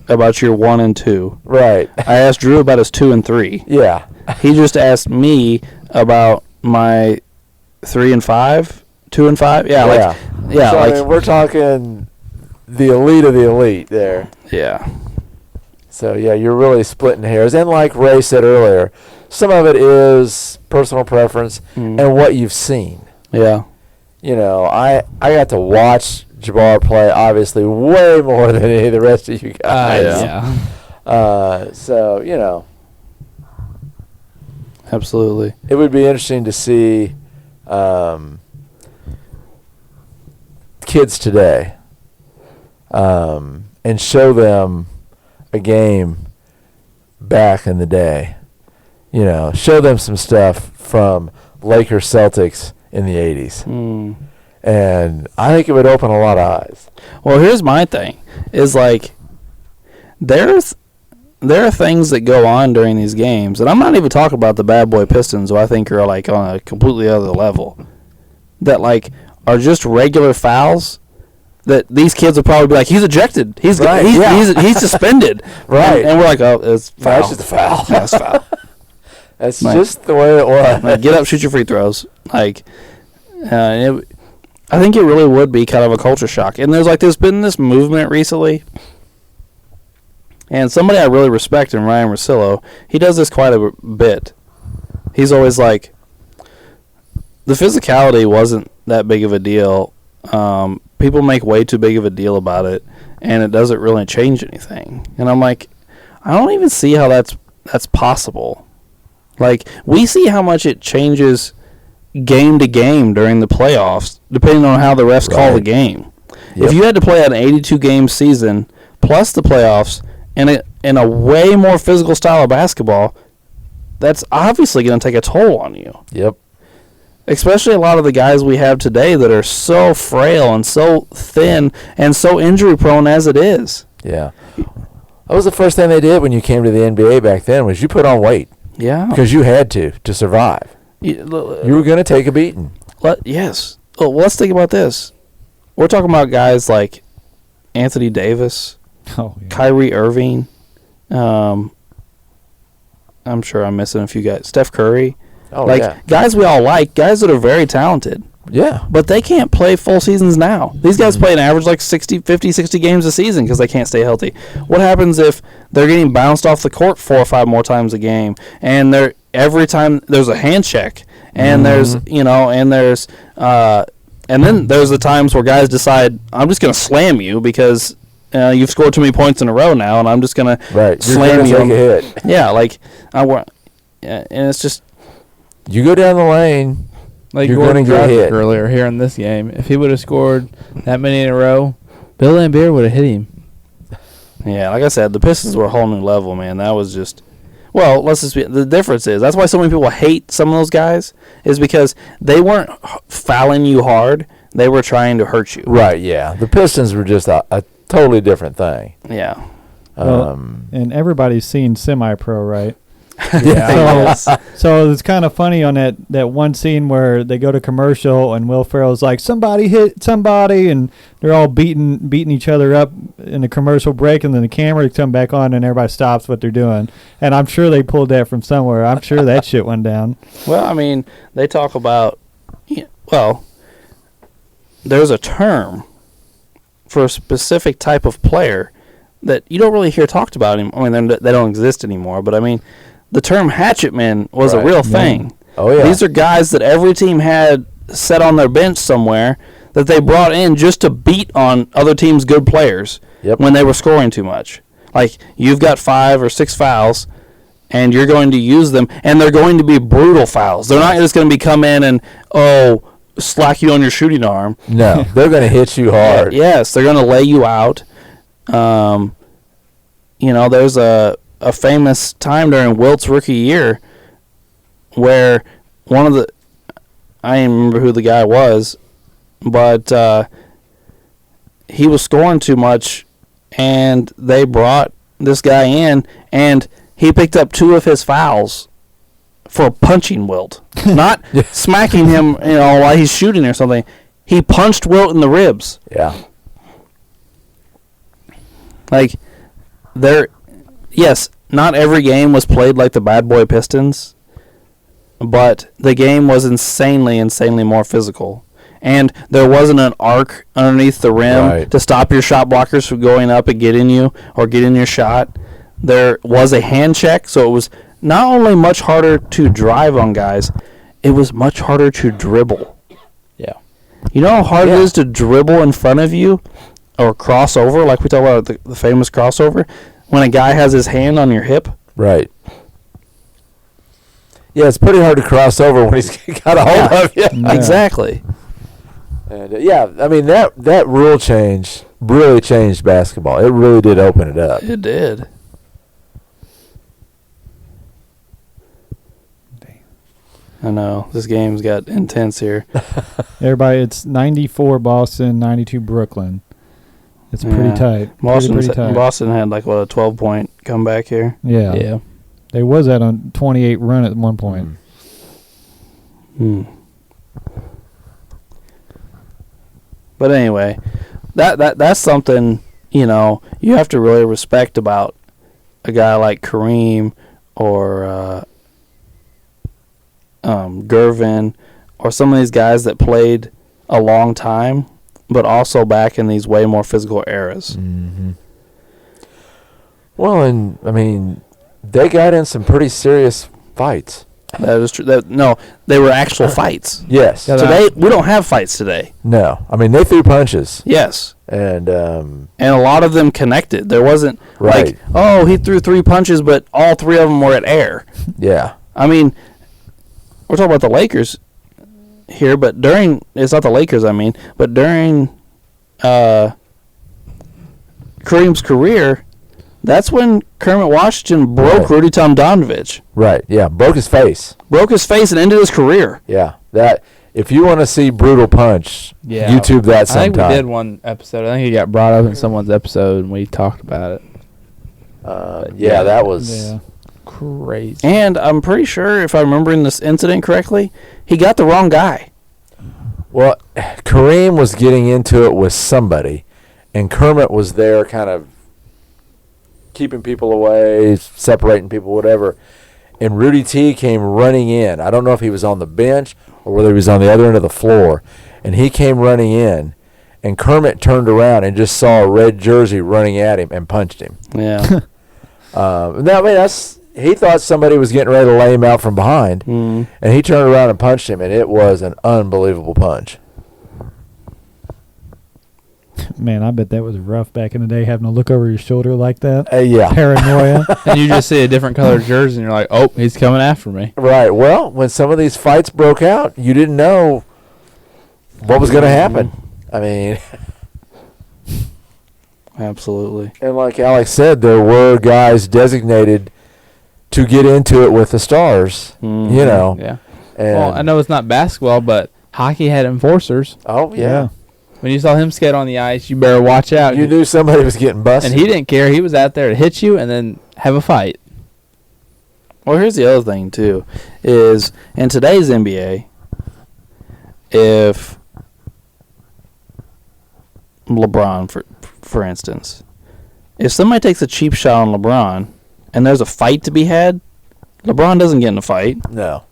about your 1 and 2. Right. I asked Drew about his 2 and 3. Yeah. He just asked me about my 3 and 5, 2 and 5. Yeah, like, yeah, So, like, I mean, we're talking the elite of the elite there. yeah. So, yeah, you're really splitting hairs. And like Ray said earlier, some of it is personal preference and what you've seen. Yeah. I got to watch Jabbar play, obviously, way more than any of the rest of you guys. So, Absolutely. it would be interesting to see kids today and show them a game back in the day. Show them some stuff from Lakers Celtics in the 80s. And I think it would open a lot of eyes. Well, here's my thing. Is like, there are things that go on during these games, and I'm not even talking about the bad boy Pistons, who I think are like on a completely other level, that like are just regular fouls that these kids will probably be like, he's ejected, he's suspended, Right. And we're like, oh, it's foul. That's just a foul. That's foul. That's Like- just the way it was. Like, get up, shoot your free throws. Like, I think it really would be kind of a culture shock. And there's been this movement recently, and somebody I really respect in Ryan Russillo, he does this quite a bit. He's always like, the physicality wasn't that big of a deal. People make way too big of a deal about it, and it doesn't really change anything. And I'm like, I don't even see how that's possible. Like, we see how much it changes game to game during the playoffs, depending on how the refs call the game. Yep. If you had to play an 82-game season plus the playoffs in a way more physical style of basketball, that's obviously going to take a toll on you. Yep. Especially a lot of the guys we have today that are so frail and so thin and so injury-prone as it is. Yeah. That was the first thing they did when you came to the NBA back then, was you put on weight. Yeah. Because you had to survive. You were going to take a beating. Yes. Well, let's think about this. We're talking about guys like Anthony Davis, Kyrie Irving. I'm sure I'm missing a few guys. Steph Curry. Oh, like, yeah. guys we all like, guys that are very talented. Yeah. But they can't play full seasons now. These guys play an average like 50, 60 games a season because they can't stay healthy. What happens if they're getting bounced off the court 4 or 5 more times a game, and they're every time there's a hand check, and there's and then there's the times where guys decide, I'm just going to slam you because you've scored too many points in a row now, and I'm just going to slam you. Take a hit. Yeah, like and it's just you go down the lane, like you're Gordon going to get hit. Earlier here in this game. If he would have scored that many in a row, Bill Laimbeer would have hit him. Yeah, like I said, the Pistons were a whole new level, man. That was just. Well, let's just be. The difference is that's why so many people hate some of those guys is because they weren't fouling you hard; they were trying to hurt you. Right? Yeah, the Pistons were just a totally different thing. Yeah. And everybody's seen Semi-Pro, right? Yeah. So it's kind of funny on that one scene where they go to commercial and Will Ferrell's like, somebody hit somebody, and they're all beating each other up in a commercial break, and then the camera come back on and everybody stops what they're doing. And I'm sure they pulled that from somewhere. I'm sure that shit went down. Well, I mean, they talk about, there's a term for a specific type of player that you don't really hear talked about anymore. I mean, they don't exist anymore, but I mean, the term hatchet man was a real thing. Oh, yeah. These are guys that every team had set on their bench somewhere that they brought in just to beat on other teams' good players when they were scoring too much. Like, you've got 5 or 6 fouls, and you're going to use them, and they're going to be brutal fouls. They're not just going to be come in and, slack you on your shooting arm. No, they're going to hit you hard. Yes, they're going to lay you out. There's a famous time during Wilt's rookie year where I didn't remember who the guy was, but he was scoring too much, and they brought this guy in, and he picked up 2 of his fouls for punching Wilt. Not smacking him, while he's shooting or something. He punched Wilt in the ribs. Yeah. Like, yes, not every game was played like the Bad Boy Pistons, but the game was insanely more physical. And there wasn't an arc underneath the rim to stop your shot blockers from going up and getting you or getting your shot. There was a hand check, so it was not only much harder to drive on guys, it was much harder to dribble. Yeah. You know how hard it is to dribble in front of you or crossover, like we talk about the famous crossover, when a guy has his hand on your hip? Right. Yeah, it's pretty hard to cross over when he's got a hold of you. Yeah. Exactly. And I mean, that rule change really changed basketball. It really did open it up. It did. I know. This game's got intense here. Everybody, it's 94 Boston, 92 Brooklyn. It's pretty tight. Pretty tight. Boston had like, a 12-point comeback here? Yeah. Yeah. They was at a 28 run at one point. But anyway, that's something, you have to really respect about a guy like Kareem or Gervin or some of these guys that played a long time, but also back in these way more physical eras. Mm-hmm. Well, and, I mean, they got in some pretty serious fights. That is true. They were actual fights. Yes. Today, we don't have fights today. No. I mean, they threw punches. Yes. And a lot of them connected. There wasn't like, he threw 3 punches, but all 3 of them were at air. Yeah. I mean, we're talking about the Lakers here, but it's not the Lakers, but during Kareem's career, that's when Kermit Washington broke Rudy Tomjanovich. Right, yeah, broke his face. Broke his face and ended his career. Yeah, that. If you want to see brutal punch, YouTube that sometime. I think we did one episode. I think he got brought up in someone's episode, and we talked about it. That was crazy. And I'm pretty sure, if I'm remembering this incident correctly, he got the wrong guy. Well, Kareem was getting into it with somebody, and Kermit was there kind of keeping people away, separating people, whatever. and Rudy T came running in. I don't know if he was on the bench or whether he was on the other end of the floor, and he came running in, and Kermit turned around and just saw a red jersey running at him and punched him. Yeah. He thought somebody was getting ready to lay him out from behind, and he turned around and punched him, and it was an unbelievable punch. Man, I bet that was rough back in the day, having to look over your shoulder like that. Yeah. Paranoia. And you just see a different colored jersey, and you're like, oh, he's coming after me. Right. Well, when some of these fights broke out, you didn't know what was going to happen. I mean, Absolutely. and like Alex said, there were guys designated to get into it with the stars, Mhm. you know. Yeah. And, Well, I know it's not basketball, but hockey had enforcers. Oh, yeah. When you saw him skate on the ice, you better watch out. You knew somebody was getting busted. And he didn't care. He was out there to hit you and then have a fight. Well, here's the other thing, too, is in today's NBA, if LeBron, for instance, if somebody takes a cheap shot on LeBron and there's a fight to be had, LeBron doesn't get in a fight. No.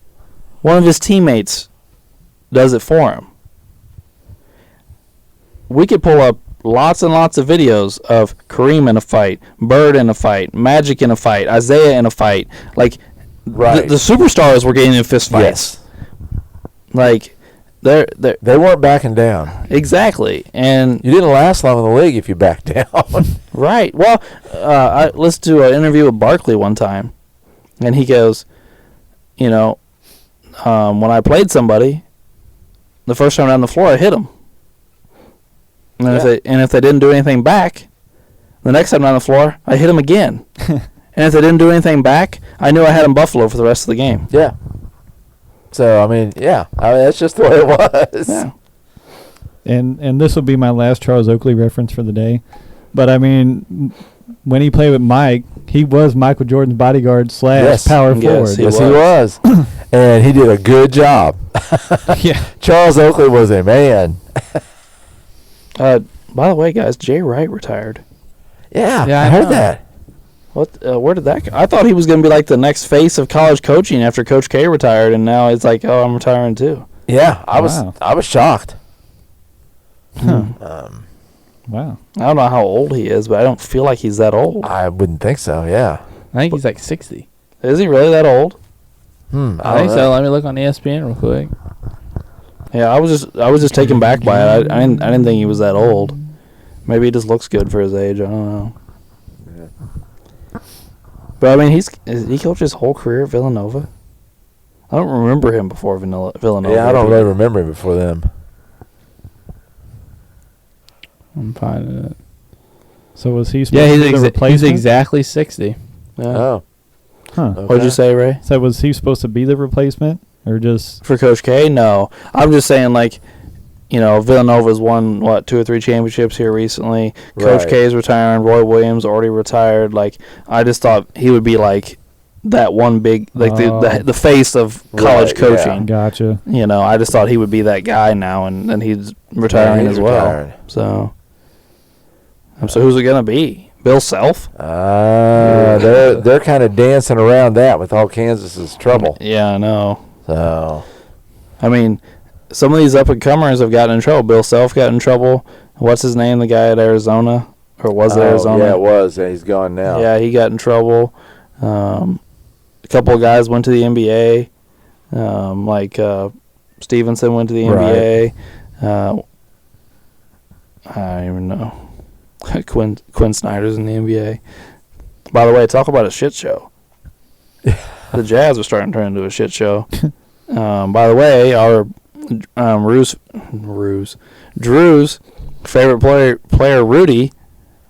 One of his teammates does it for him. We could pull up lots and lots of videos of Kareem in a fight, Bird in a fight, Magic in a fight, Isaiah in a fight. Like, Right. the superstars were getting in fist fights. Yes. Like, they're They weren't backing down. exactly. And You didn't last long in the league if you backed down. right. Well, I listened to an interview with Barkley one time, and he goes, you know, when I played somebody, the first time down the floor, I hit them. And if they didn't do anything back, the next time down the floor, I hit them again. And if they didn't do anything back, I knew I had them buffalo for the rest of the game. Yeah. So, I mean, that's just the way it was. Yeah. And this will be my last Charles Oakley reference for the day. But, I mean, when he played with Mike, he was Michael Jordan's bodyguard / Yes. power Yes, forward. he Yes, he was. And he did a good job. Yeah. Charles Oakley was a man. By the way, guys, Jay Wright retired. Yeah, Yeah, I I heard know. that. What? Where did that go? I thought he was going to be like the next face of college coaching after Coach K retired, and now it's like, oh, I'm retiring too. Yeah, I Wow. was shocked. Huh. Wow. I don't know how old he is, but I don't feel like he's that old. I wouldn't think so. Yeah. I think he's like 60. Is he really that old? I think so. Let me look on ESPN real quick. Yeah, I was just taken back by it. I didn't think he was that old. Maybe he just looks good for his age. I don't know. But I mean, he coached his whole career at Villanova. I don't remember him before Villanova. Yeah, I don't really remember him before them. I'm finding it. So was he supposed Yeah, to be the he's replacement? exactly 60. Yeah. Oh. Huh. What'd you say, Ray? So was he supposed to be the replacement? Or just... For Coach K? No. I'm just saying, like, you know, Villanova's won, 2 or 3 championships here recently. Coach Right. K's retiring. Roy Williams already retired. Like, I just thought he would be, like, that one big, like, the face of college Right, yeah. coaching. Gotcha. You know, I just thought he would be that guy now, and he's retiring Yeah, he's as well. retiring. So who's it going to be? Bill Self? They're kind of dancing around that with all Kansas's trouble. Yeah, I know. So, I mean, some of these up-and-comers have gotten in trouble. Bill Self got in trouble. What's his name, the guy at Arizona? Or was it Arizona? Yeah, it was. Yeah, he's gone now. Yeah, he got in trouble. A couple of guys went to the NBA. Stevenson went to the NBA. I don't even know. Quinn Snyder's in the NBA. By the way, talk about a shit show. The Jazz are starting to turn into a shit show. By the way, our Drew's favorite player Rudy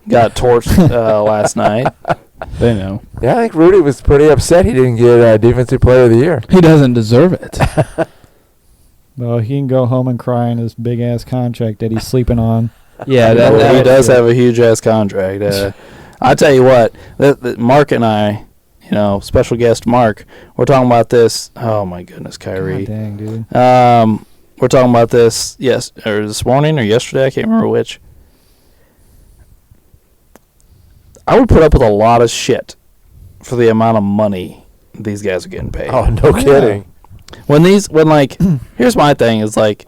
got torched last night. They know. Yeah, I think Rudy was pretty upset he didn't get Defensive Player of the Year. He doesn't deserve it. Well, he can go home and cry in his big-ass contract that he's sleeping on. Yeah, He does have a huge ass contract. I tell you what, Mark and I, you know, special guest Mark, we're talking about this. Oh my goodness, Kyrie. God dang, dude. We're talking about this this morning or yesterday. I can't remember which. I would put up with a lot of shit for the amount of money these guys are getting paid. Oh, no kidding. When like, here's my thing is like,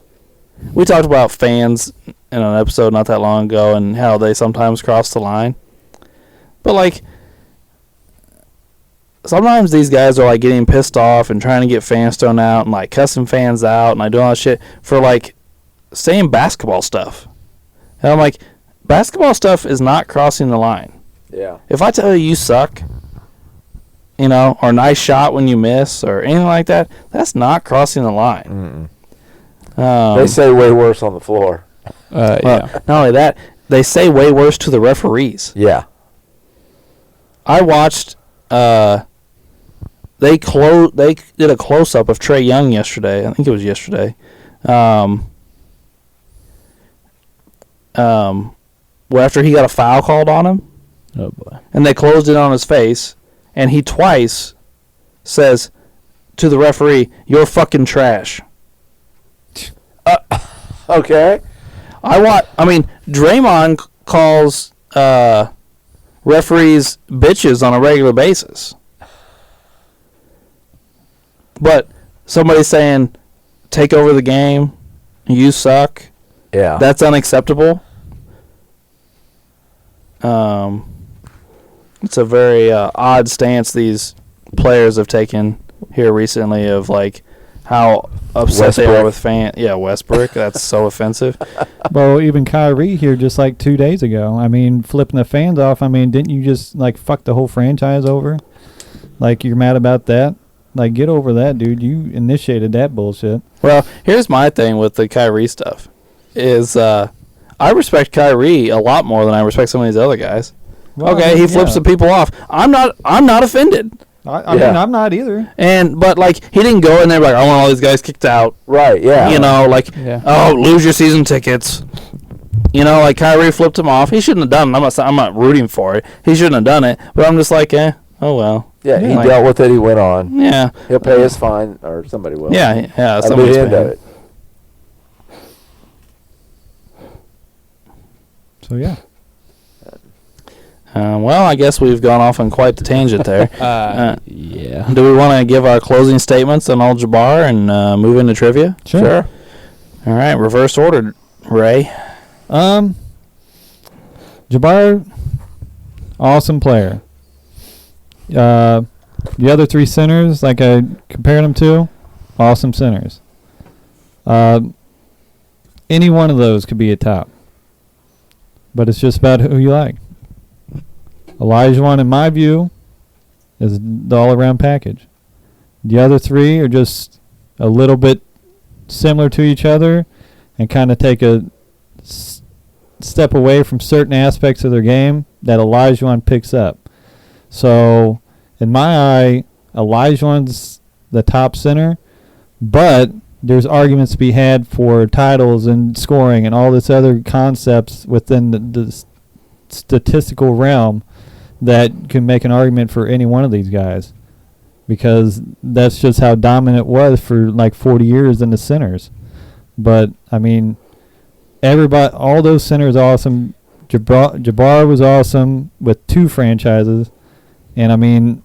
we talked about fans in an episode not that long ago and how they sometimes cross the line. But like, sometimes these guys are like getting pissed off and trying to get fans thrown out and like cussing fans out and like doing all that shit for like saying basketball stuff. And I'm like, basketball stuff is not crossing the line. Yeah. If I tell you suck, you know, or nice shot when you miss or anything like that, that's not crossing the line. They say way worse on the floor. Yeah. Not only that, they say way worse to the referees. Yeah. I watched. They did a close up of Trae Young yesterday. I think it was yesterday. Well, after he got a foul called on him. Oh boy. And they closed it on his face, and he twice says to the referee, "You're fucking trash." Okay. I mean, Draymond calls referees bitches on a regular basis. But somebody saying, "Take over the game, you suck." Yeah. That's unacceptable. It's a very odd stance these players have taken here recently of like how upset they are with fans. Yeah, Westbrook. That's so offensive. Well, even Kyrie here just like 2 days ago. I mean, flipping the fans off. I mean, didn't you just like fuck the whole franchise over? Like, you're mad about that? Like, get over that, dude. You initiated that bullshit. Well, here's my thing with the Kyrie stuff. Is I respect Kyrie a lot more than I respect some of these other guys. Well, okay, he flips some people off. I'm not offended. I mean, I'm not either. But like, he didn't go in there like, I want all these guys kicked out. Right, yeah. You know, like, oh, lose your season tickets. You know, like Kyrie flipped him off. He shouldn't have done it. I'm not rooting for it. He shouldn't have done it. But I'm just like, oh well. Yeah, he like, dealt with it. He went on. Yeah. He'll pay his fine, or somebody will. Yeah. That'll be the end of it. So yeah. Well, I guess we've gone off on quite the tangent there. Yeah. Do we want to give our closing statements on Jabbar and move into trivia? Sure. All right, reverse order, Ray. Jabbar, awesome player. The other three centers, like I compared them to, awesome centers. Any one of those could be a top. But it's just about who you like. Olajuwon, in my view, is the all-around package. The other three are just a little bit similar to each other and kind of take a step away from certain aspects of their game that Olajuwon picks up. So, in my eye, Olajuwon's the top center, but there's arguments to be had for titles and scoring and all this other concepts within the statistical realm that can make an argument for any one of these guys, because that's just how dominant it was for like 40 years in the centers. But I mean, everybody, all those centers are awesome. Jabbar was awesome with 2 franchises, and I mean,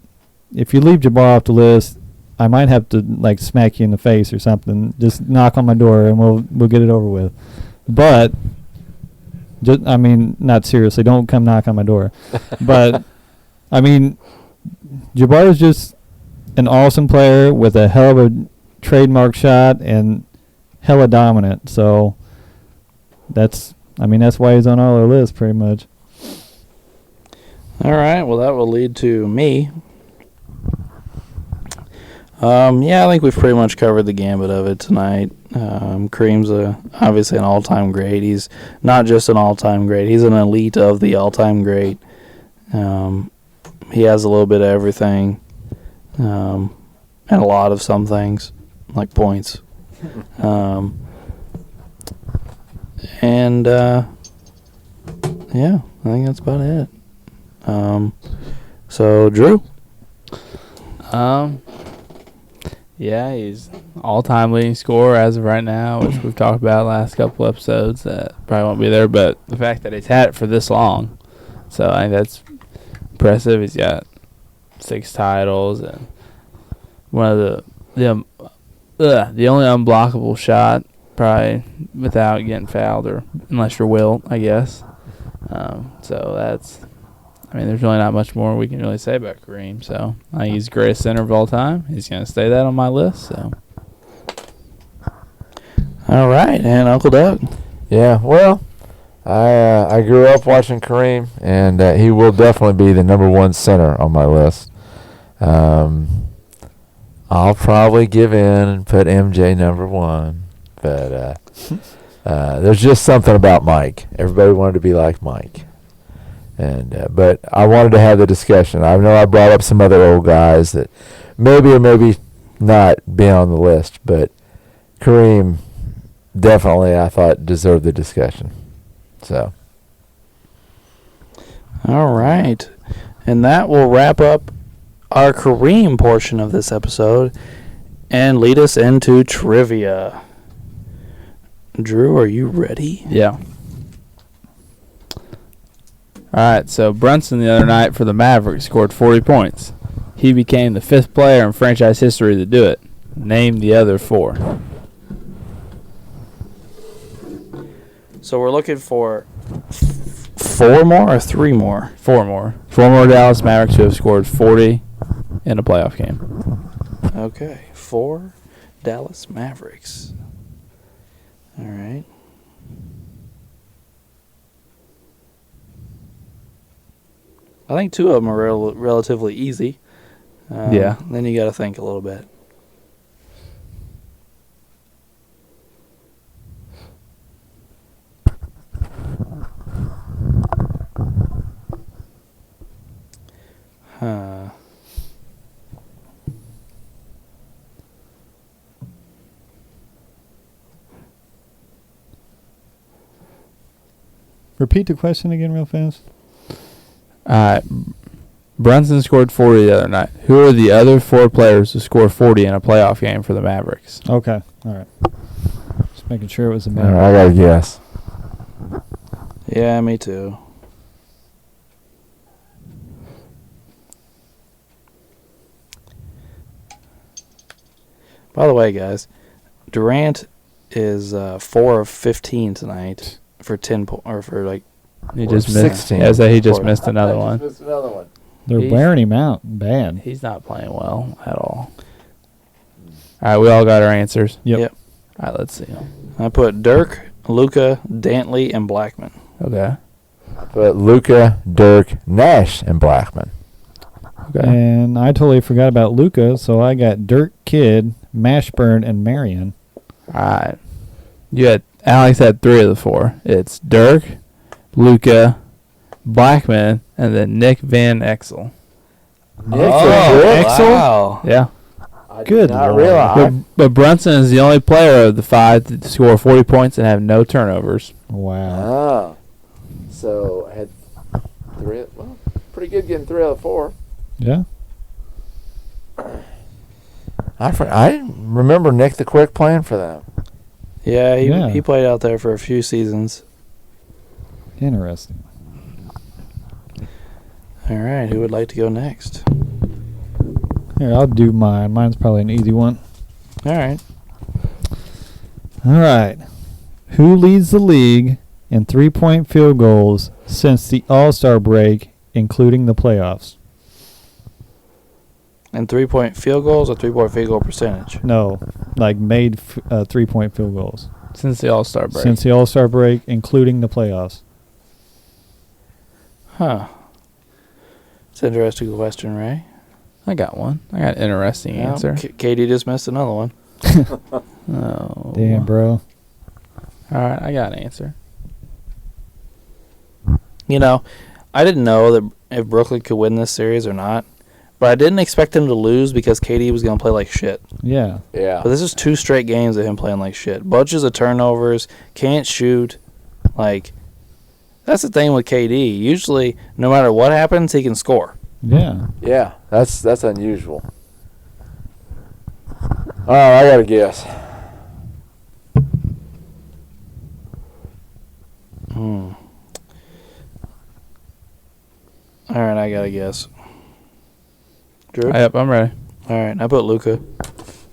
if you leave Jabbar off the list, I might have to like smack you in the face or something. Just knock on my door and we'll get it over with. But just, I mean, not seriously. Don't come knock on my door. But I mean, Jabbar is just an awesome player with a hell of a trademark shot and hella dominant. So that's why he's on all our lists pretty much. All right. Well, that will lead to me. I think we've pretty much covered the gambit of it tonight. Kareem's obviously an all-time great. He's not just an all-time great. He's an elite of the all-time great. He has a little bit of everything, and a lot of some things, like points. I think that's about it. So, Drew? Yeah, he's all-time leading scorer as of right now, which we've talked about last couple episodes. That probably won't be there, but the fact that he's had it for this long, so I think that's impressive. He's got 6 titles, and one of the only unblockable shot, probably without getting fouled, or unless you're Wilt, I guess. So that's. I mean, there's really not much more we can really say about Kareem. So I think he's the greatest center of all time. He's going to stay that on my list. So. All right, and Uncle Doug. Yeah, well, I grew up watching Kareem, and he will definitely be the number one center on my list. I'll probably give in and put MJ number one, but there's just something about Mike. Everybody wanted to be like Mike. And but I wanted to have the discussion. I know I brought up some other old guys that maybe or maybe not be on the list, but Kareem definitely I thought deserved the discussion. So. All right. And that will wrap up our Kareem portion of this episode and lead us into trivia. Drew, are you ready? Yeah. All right, so Brunson the other night for the Mavericks scored 40 points. He became the 5th player in franchise history to do it. Name the other 4. So we're looking for 4 more or 3 more? 4 more. 4 more Dallas Mavericks who have scored 40 in a playoff game. Okay, 4 Dallas Mavericks. All right. I think 2 of them are relatively easy. Yeah. Then you got to think a little bit. Repeat the question again real fast. Brunson scored 40 the other night. Who are the other 4 players who score 40 in a playoff game for the Mavericks? Okay. All right. Just making sure it was a All Maverick. right, I got to guess. Yeah, me too. By the way, guys, Durant is 4 of 15 tonight for 10 or for like. He Or just 16. missed. Yeah, he just Or- missed another one. Missed another one. They're He's- wearing him out bad. He's not playing well at all. All right, we all got our answers. Yep. All right, let's see. I put Dirk, Luka, Dantley, and Blackman. Okay. But Luka, Dirk, Nash, and Blackman. Okay. And I totally forgot about Luca, so I got Dirk, Kidd, Mashburn, and Marion. All right. Alex had 3 of the 4. It's Dirk, Luka, Blackman, and then Nick Van Exel. Wow. Yeah. I Good did not Lord. realize. But Brunson is the only player of the 5 to score 40 points and have no turnovers. Wow. Oh. So I had 3. Well, pretty good getting 3 out of 4. Yeah. I remember Nick the Quick playing for them. Yeah, Yeah. he played out there for a few seasons. Interesting. All right, who would like to go next? Here, I'll do mine. Mine's probably an easy one. All right. All right. Who leads the league in 3-point field goals since the All-Star break, including the playoffs? And 3-point field goals or 3-point field goal percentage? No, like made 3-point field goals. Since the All-Star break. Since the All-Star break, including the playoffs. Huh. It's an interesting question, Ray. I got one. I got an interesting answer. Katie just missed another one. Oh. Damn, bro. All right, I got an answer. You know, I didn't know that if Brooklyn could win this series or not, but I didn't expect him to lose because KD was going to play like shit. Yeah. Yeah. But this is 2 straight games of him playing like shit. Bunches of turnovers, can't shoot. Like, that's the thing with KD. Usually, no matter what happens, he can score. Yeah. Yeah, that's unusual. Oh, I got to guess. All right, I got to guess. Drew? Yep, I'm ready. All right, I put Luka.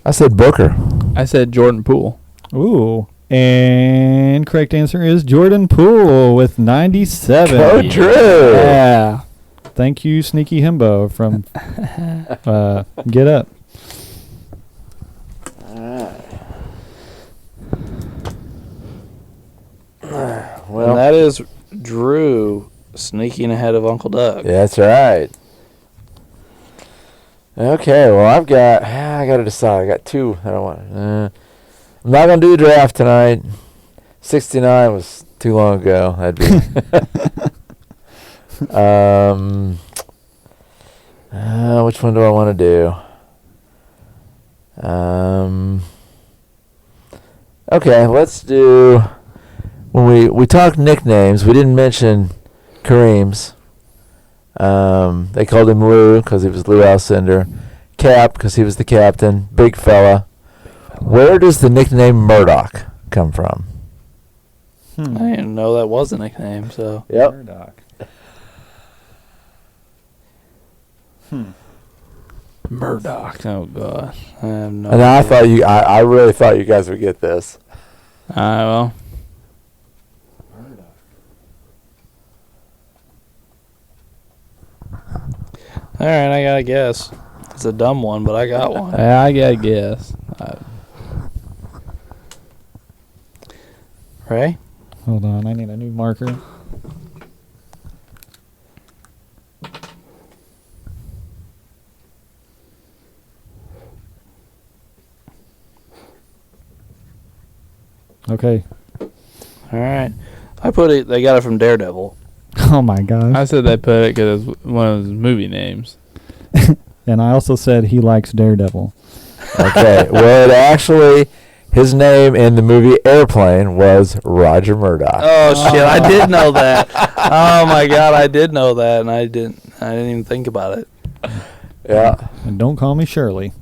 I said Booker. I said Jordan Poole. Ooh. And correct answer is Jordan Poole with 97. Go Drew. Yeah. Thank you, Sneaky Himbo from Get Up. Well, And that is Drew sneaking ahead of Uncle Doug. yeah, that's right. Okay, well, I got to decide. I got two that I want. I'm not going to do the draft tonight. 69 was too long ago. That'd be. Which one do I want to do? Okay, let's do. When we talked nicknames, we didn't mention Kareem's. They called him Lou because he was Lou Alcindor. Cap because he was the captain. Big fella. Where does the nickname Murdoch come from? I didn't know that was a nickname. So Yep. Murdoch. Murdoch. Oh gosh. I have no And idea. I really thought you guys would get this. Well. All right, I got to guess. It's a dumb one, but I got one. I gotta guess. Ray? Hold on, I need a new marker. Okay. All right. I put it. They got it from Daredevil. Oh my gosh. I said they put it because it's one of his movie names. And I also said he likes Daredevil. Okay. Well, actually, his name in the movie Airplane was Roger Murdoch. Oh shit! I did know that. Oh my god, I did know that, and I didn't even think about it. Yeah. And don't call me Shirley.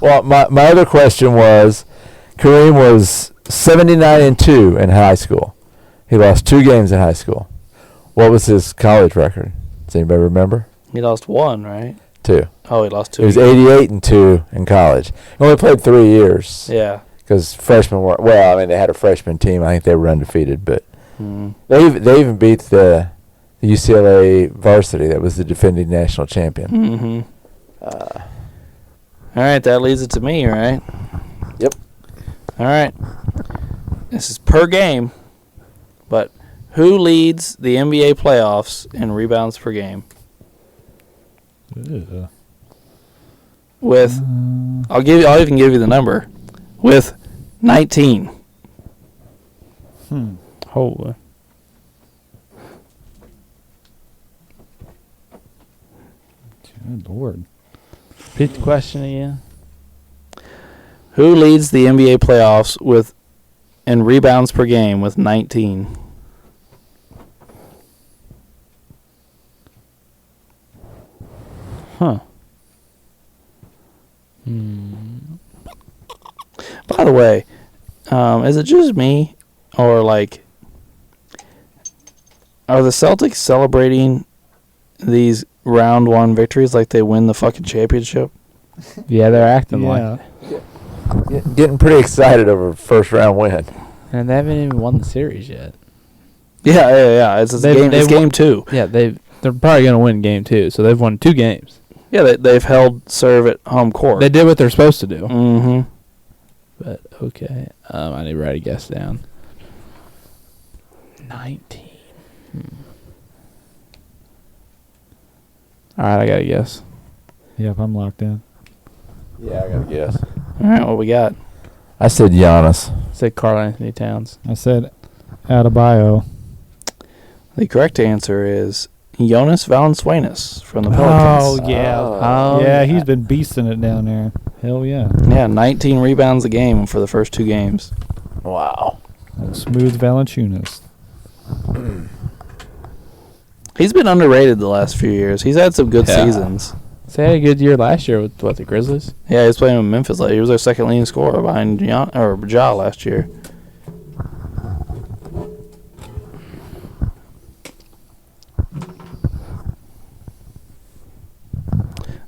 Well, my other question was, Kareem was 79-2 in high school. He lost 2 games in high school. What was his college record? Does anybody remember? He lost 1, right? 2. Oh, he lost 2. He was 88-2 in college. He only played 3 years. Yeah. Because freshmen were, well, I mean, they had a freshman team. I think they were undefeated, but Mm. they even beat the UCLA varsity that was the defending national champion. Mm-hmm. All right, that leads it to me, right? Yep. All right. This is per game, but who leads the NBA playoffs in rebounds per game? Ugh. With, I'll even give you the number, with 19. Holy. Good Lord. Repeat the question again. Who leads the NBA playoffs with in rebounds per game with 19? Huh. By the way, is it just me, or like, are the Celtics celebrating these round 1 victories like they win the fucking championship? Yeah, they're acting like Yeah. Getting pretty excited over a first round win. and they haven't even won the series yet. Yeah. It's game 2. Yeah, they're probably gonna win game 2, so they've won 2 games. Yeah, they've held serve at home court. They did what they're supposed to do. Mm-hmm. But okay, I need to write a guess down. 19. All right, I got a guess. Yep, I'm locked in. Yeah, I got to guess. All right, what we got? I said Giannis. Say Karl Anthony Towns. I said Adebayo. The correct answer is Jonas Valanciunas from the Pelicans. Oh yeah. Oh. Yeah, he's been beasting it down there. Hell yeah. Yeah, 19 rebounds a game for the first 2 games. Wow. Smooth Valanciunas. He's been underrated the last few years. He's had some good Yeah. seasons. So he had a good year last year with the Grizzlies. Yeah, he was playing with Memphis. He was their second leading scorer behind Ja last year.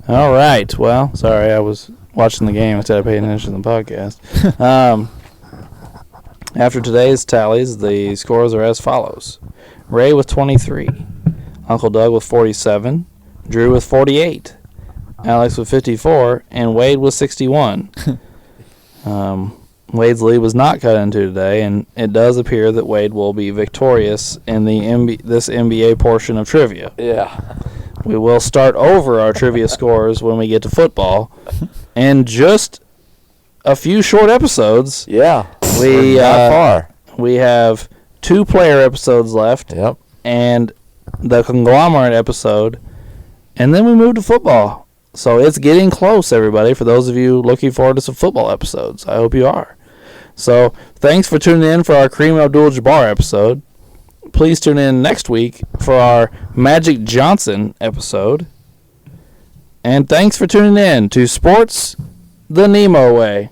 All right. Well, sorry, I was watching the game instead of paying attention to the podcast. After today's tallies, the scores are as follows. Ray with 23. Uncle Doug with 47. Drew with 48. Alex with 54. And Wade with 61. Wade's lead was not cut into today, and it does appear that Wade will be victorious in the this NBA portion of trivia. Yeah. We will start over our trivia scores when we get to football. And just a few short episodes. Yeah. We not far. We have 2 player episodes left. Yep. And the conglomerate episode. And then we move to football. So it's getting close, everybody, for those of you looking forward to some football episodes. I hope you are. So thanks for tuning in for our Kareem Abdul-Jabbar episode. Please tune in next week for our Magic Johnson episode. And thanks for tuning in to Sports the NEMO Way.